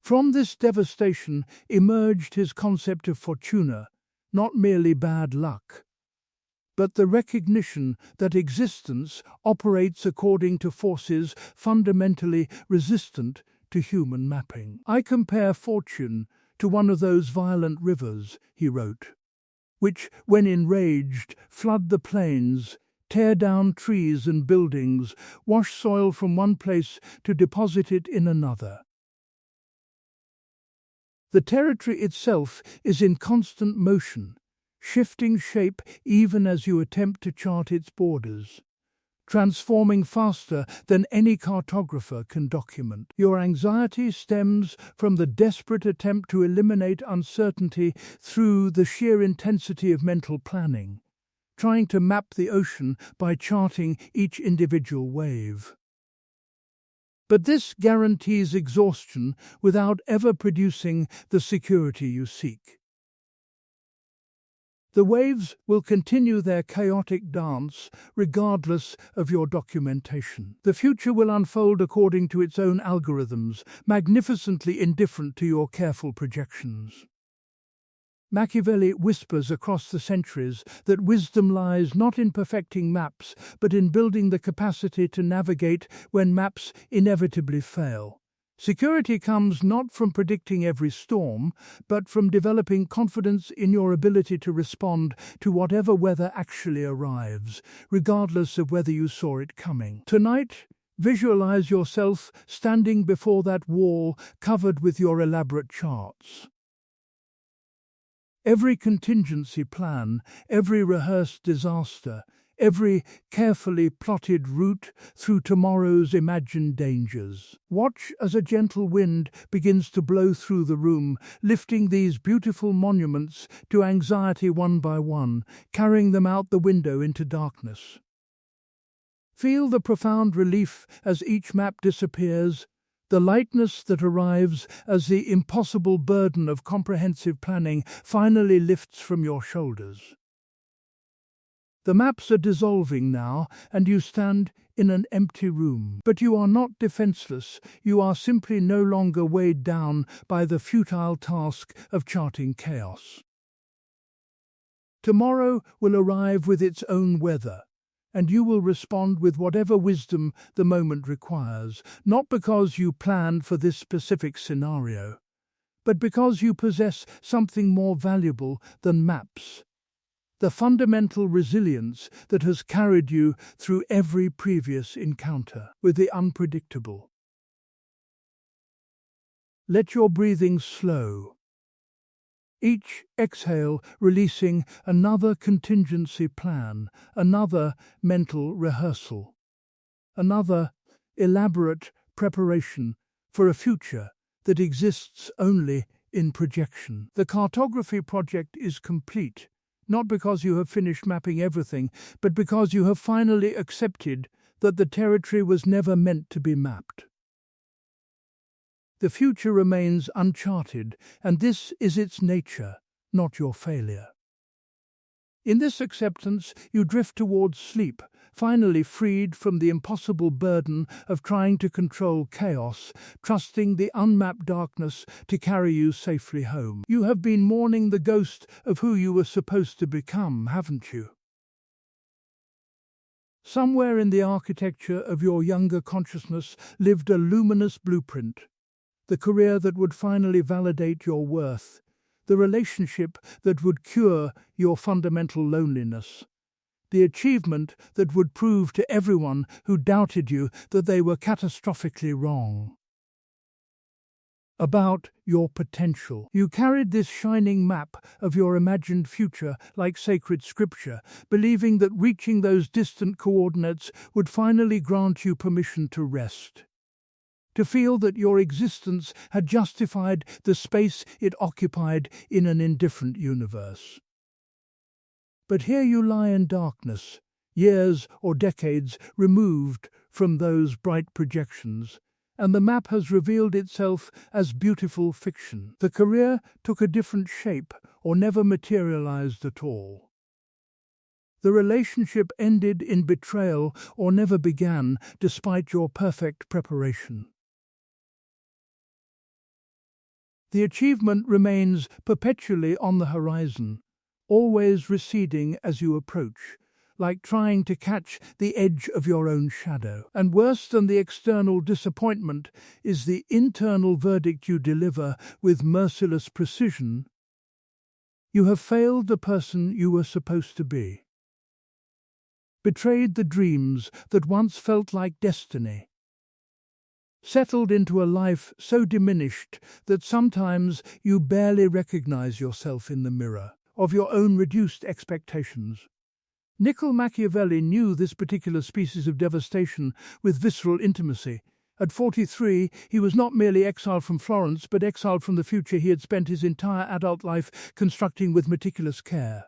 From this devastation emerged his concept of fortuna, not merely bad luck, but the recognition that existence operates according to forces fundamentally resistant to human mapping. "I compare fortune to one of those violent rivers," he wrote, "which, when enraged, flood the plains, tear down trees and buildings, wash soil from one place to deposit it in another. The territory itself is in constant motion, shifting shape even as you attempt to chart its borders, transforming faster than any cartographer can document. Your anxiety stems from the desperate attempt to eliminate uncertainty through the sheer intensity of mental planning, trying to map the ocean by charting each individual wave. But this guarantees exhaustion without ever producing the security you seek. The waves will continue their chaotic dance regardless of your documentation. The future will unfold according to its own algorithms, magnificently indifferent to your careful projections. Machiavelli whispers across the centuries that wisdom lies not in perfecting maps, but in building the capacity to navigate when maps inevitably fail. Security comes not from predicting every storm, but from developing confidence in your ability to respond to whatever weather actually arrives, regardless of whether you saw it coming. Tonight, visualize yourself standing before that wall covered with your elaborate charts. Every contingency plan, every rehearsed disaster, every carefully plotted route through tomorrow's imagined dangers. Watch as a gentle wind begins to blow through the room, lifting these beautiful monuments to anxiety one by one, carrying them out the window into darkness. Feel the profound relief as each map disappears, the lightness that arrives as the impossible burden of comprehensive planning finally lifts from your shoulders. The maps are dissolving now, and you stand in an empty room. But you are not defenseless. You are simply no longer weighed down by the futile task of charting chaos. Tomorrow will arrive with its own weather, and you will respond with whatever wisdom the moment requires, not because you planned for this specific scenario, but because you possess something more valuable than maps: the fundamental resilience that has carried you through every previous encounter with the unpredictable. Let your breathing slow, each exhale releasing another contingency plan, another mental rehearsal, another elaborate preparation for a future that exists only in projection. The cartography project is complete, not because you have finished mapping everything, but because you have finally accepted that the territory was never meant to be mapped. The future remains uncharted, and this is its nature, not your failure. In this acceptance, you drift towards sleep, finally freed from the impossible burden of trying to control chaos, trusting the unmapped darkness to carry you safely home. You have been mourning the ghost of who you were supposed to become, haven't you? Somewhere in the architecture of your younger consciousness lived a luminous blueprint, the career that would finally validate your worth, the relationship that would cure your fundamental loneliness, the achievement that would prove to everyone who doubted you that they were catastrophically wrong about your potential. You carried this shining map of your imagined future like sacred scripture, believing that reaching those distant coordinates would finally grant you permission to rest, to feel that your existence had justified the space it occupied in an indifferent universe. But here you lie in darkness, years or decades removed from those bright projections, and the map has revealed itself as beautiful fiction. The career took a different shape or never materialized at all. The relationship ended in betrayal or never began despite your perfect preparation. The achievement remains perpetually on the horizon, always receding as you approach, like trying to catch the edge of your own shadow. And worse than the external disappointment is the internal verdict you deliver with merciless precision. You have failed the person you were supposed to be. Betrayed the dreams that once felt like destiny. Settled into a life so diminished that sometimes you barely recognize yourself in the mirror of your own reduced expectations. Niccolò Machiavelli knew this particular species of devastation with visceral intimacy. At 43, he was not merely exiled from Florence, but exiled from the future he had spent his entire adult life constructing with meticulous care.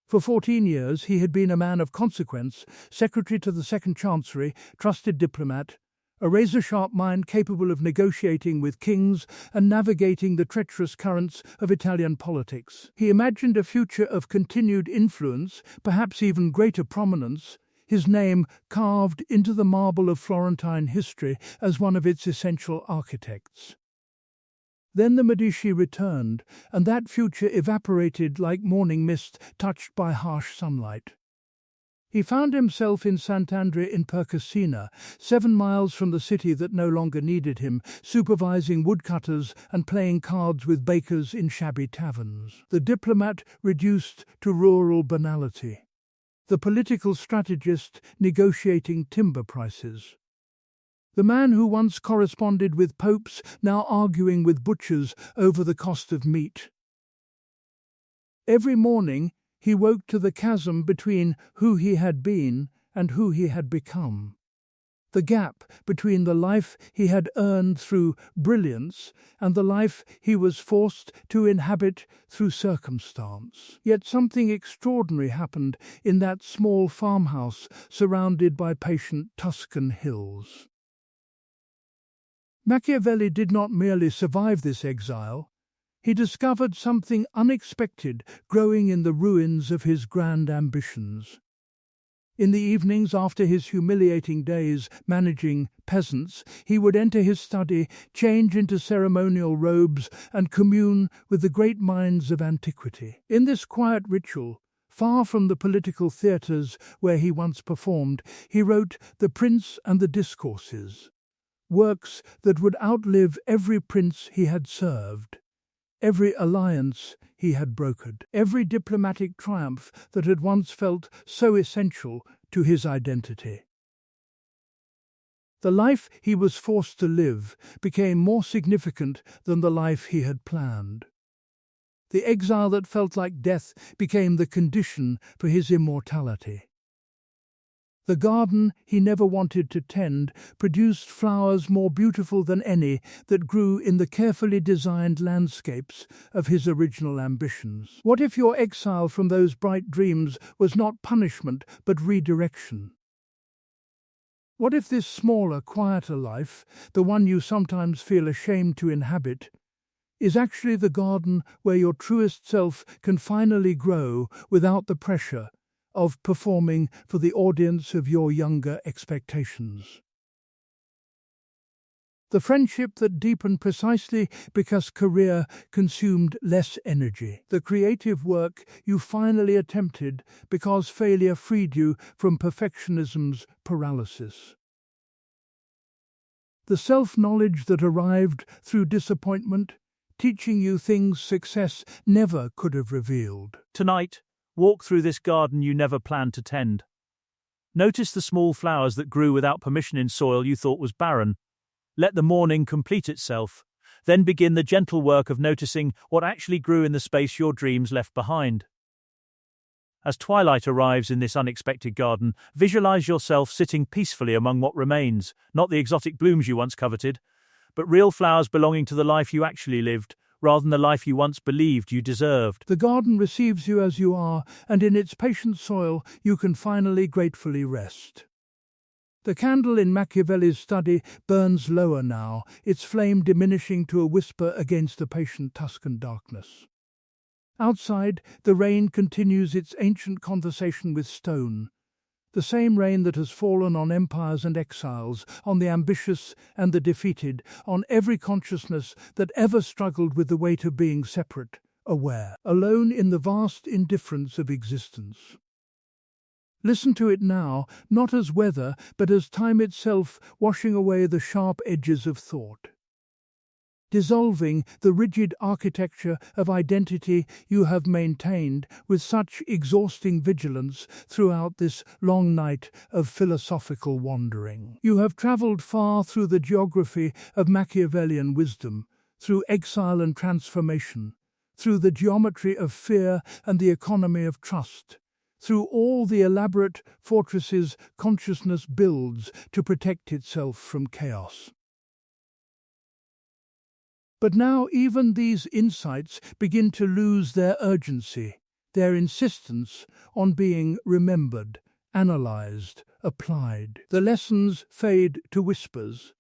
For 14 years, he had been a man of consequence, secretary to the Second Chancery, trusted diplomat, a razor-sharp mind capable of negotiating with kings and navigating the treacherous currents of Italian politics. He imagined a future of continued influence, perhaps even greater prominence, his name carved into the marble of Florentine history as one of its essential architects. Then the Medici returned, and that future evaporated like morning mist touched by harsh sunlight. He found himself in Sant'Andrea in Percasina, 7 miles from the city that no longer needed him, supervising woodcutters and playing cards with bakers in shabby taverns. The diplomat reduced to rural banality. The political strategist negotiating timber prices. The man who once corresponded with popes now arguing with butchers over the cost of meat. Every morning, he woke to the chasm between who he had been and who he had become. The gap between the life he had earned through brilliance and the life he was forced to inhabit through circumstance. Yet something extraordinary happened in that small farmhouse surrounded by patient Tuscan hills. Machiavelli did not merely survive this exile. He discovered something unexpected growing in the ruins of his grand ambitions. In the evenings after his humiliating days managing peasants, he would enter his study, change into ceremonial robes, and commune with the great minds of antiquity. In this quiet ritual, far from the political theatres where he once performed, he wrote The Prince and the Discourses, works that would outlive every prince he had served. Every alliance he had brokered, every diplomatic triumph that had once felt so essential to his identity. The life he was forced to live became more significant than the life he had planned. The exile that felt like death became the condition for his immortality. The garden he never wanted to tend produced flowers more beautiful than any that grew in the carefully designed landscapes of his original ambitions. What if your exile from those bright dreams was not punishment but redirection? What if this smaller, quieter life, the one you sometimes feel ashamed to inhabit, is actually the garden where your truest self can finally grow without the pressure of performing for the audience of your younger expectations? The friendship that deepened precisely because career consumed less energy. The creative work you finally attempted because failure freed you from perfectionism's paralysis. The self-knowledge that arrived through disappointment, teaching you things success never could have revealed. Tonight, walk through this garden you never planned to tend. Notice the small flowers that grew without permission in soil you thought was barren. Let the morning complete itself. Then begin the gentle work of noticing what actually grew in the space your dreams left behind. As twilight arrives in this unexpected garden, visualize yourself sitting peacefully among what remains, not the exotic blooms you once coveted, but real flowers belonging to the life you actually lived, rather than the life you once believed you deserved. The garden receives you as you are, and in its patient soil you can finally gratefully rest. The candle in Machiavelli's study burns lower now, its flame diminishing to a whisper against the patient Tuscan darkness. Outside, the rain continues its ancient conversation with stone, the same rain that has fallen on empires and exiles, on the ambitious and the defeated, on every consciousness that ever struggled with the weight of being separate, aware, alone in the vast indifference of existence. Listen to it now, not as weather, but as time itself washing away the sharp edges of thought, dissolving the rigid architecture of identity you have maintained with such exhausting vigilance throughout this long night of philosophical wandering. You have travelled far through the geography of Machiavellian wisdom, through exile and transformation, through the geometry of fear and the economy of trust, through all the elaborate fortresses consciousness builds to protect itself from chaos. But now even these insights begin to lose their urgency, their insistence on being remembered, analyzed, applied. The lessons fade to whispers.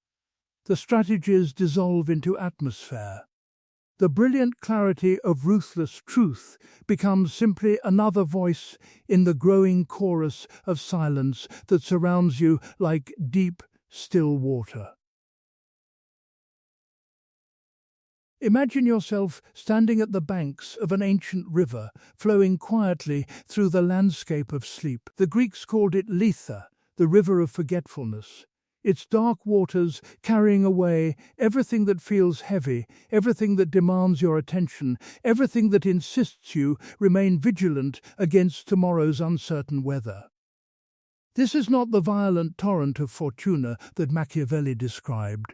The strategies dissolve into atmosphere. The brilliant clarity of ruthless truth becomes simply another voice in the growing chorus of silence that surrounds you like deep, still water. Imagine yourself standing at the banks of an ancient river, flowing quietly through the landscape of sleep. The Greeks called it Lethe, the river of forgetfulness. Its dark waters carrying away everything that feels heavy, everything that demands your attention, everything that insists you remain vigilant against tomorrow's uncertain weather. This is not the violent torrent of fortuna that Machiavelli described,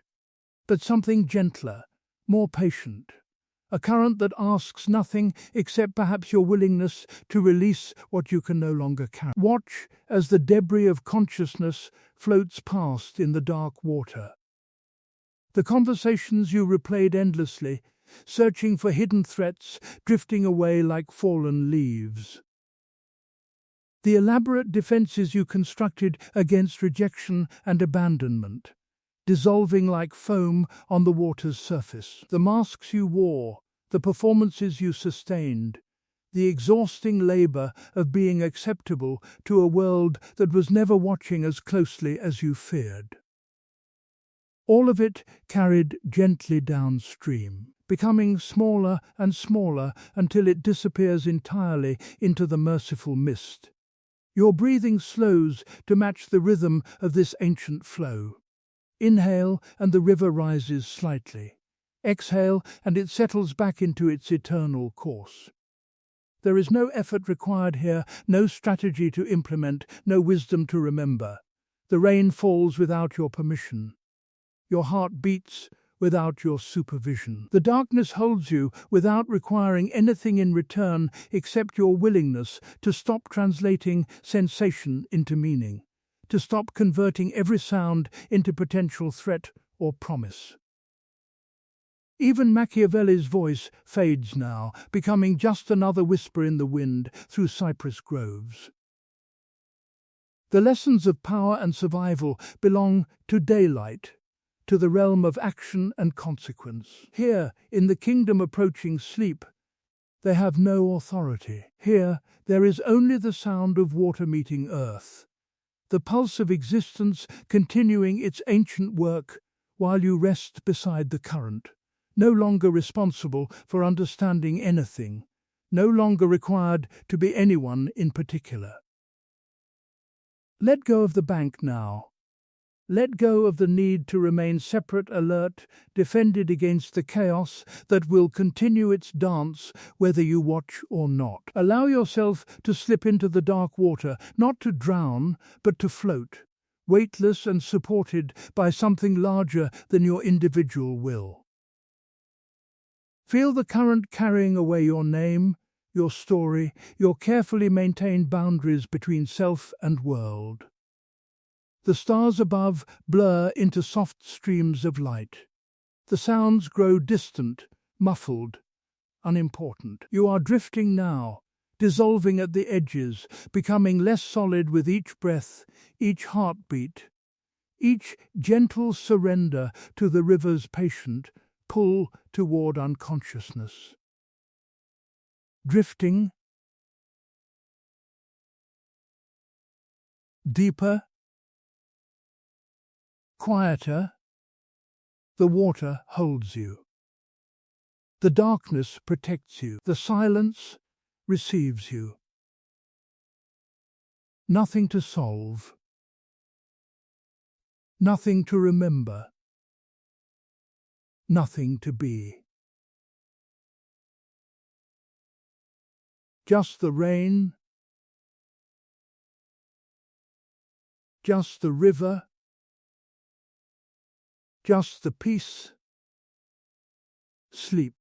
but something gentler, more patient, a current that asks nothing except perhaps your willingness to release what you can no longer carry. Watch as the debris of consciousness floats past in the dark water. The conversations you replayed endlessly, searching for hidden threats, drifting away like fallen leaves. The elaborate defenses you constructed against rejection and abandonment, dissolving like foam on the water's surface. The masks you wore, the performances you sustained, the exhausting labor of being acceptable to a world that was never watching as closely as you feared. All of it carried gently downstream, becoming smaller and smaller until it disappears entirely into the merciful mist. Your breathing slows to match the rhythm of this ancient flow. Inhale, and the river rises slightly. Exhale, and it settles back into its eternal course. There is no effort required here, no strategy to implement, no wisdom to remember. The rain falls without your permission. Your heart beats without your supervision. The darkness holds you without requiring anything in return except your willingness to stop translating sensation into meaning, to stop converting every sound into potential threat or promise. Even Machiavelli's voice fades now, becoming just another whisper in the wind through cypress groves. The lessons of power and survival belong to daylight, to the realm of action and consequence. Here, in the kingdom approaching sleep, they have no authority. Here, there is only the sound of water meeting earth, the pulse of existence continuing its ancient work while you rest beside the current, no longer responsible for understanding anything, no longer required to be anyone in particular. Let go of the bank now. Let go of the need to remain separate, alert, defended against the chaos that will continue its dance whether you watch or not. Allow yourself to slip into the dark water, not to drown, but to float, weightless and supported by something larger than your individual will. Feel the current carrying away your name, your story, your carefully maintained boundaries between self and world. The stars above blur into soft streams of light. The sounds grow distant, muffled, unimportant. You are drifting now, dissolving at the edges, becoming less solid with each breath, each heartbeat, each gentle surrender to the river's patient pull toward unconsciousness. Drifting deeper, quieter, the water holds you. The darkness protects you. The silence receives you. Nothing to solve. Nothing to remember. Nothing to be. Just the rain. Just the river. Just the peace. Sleep.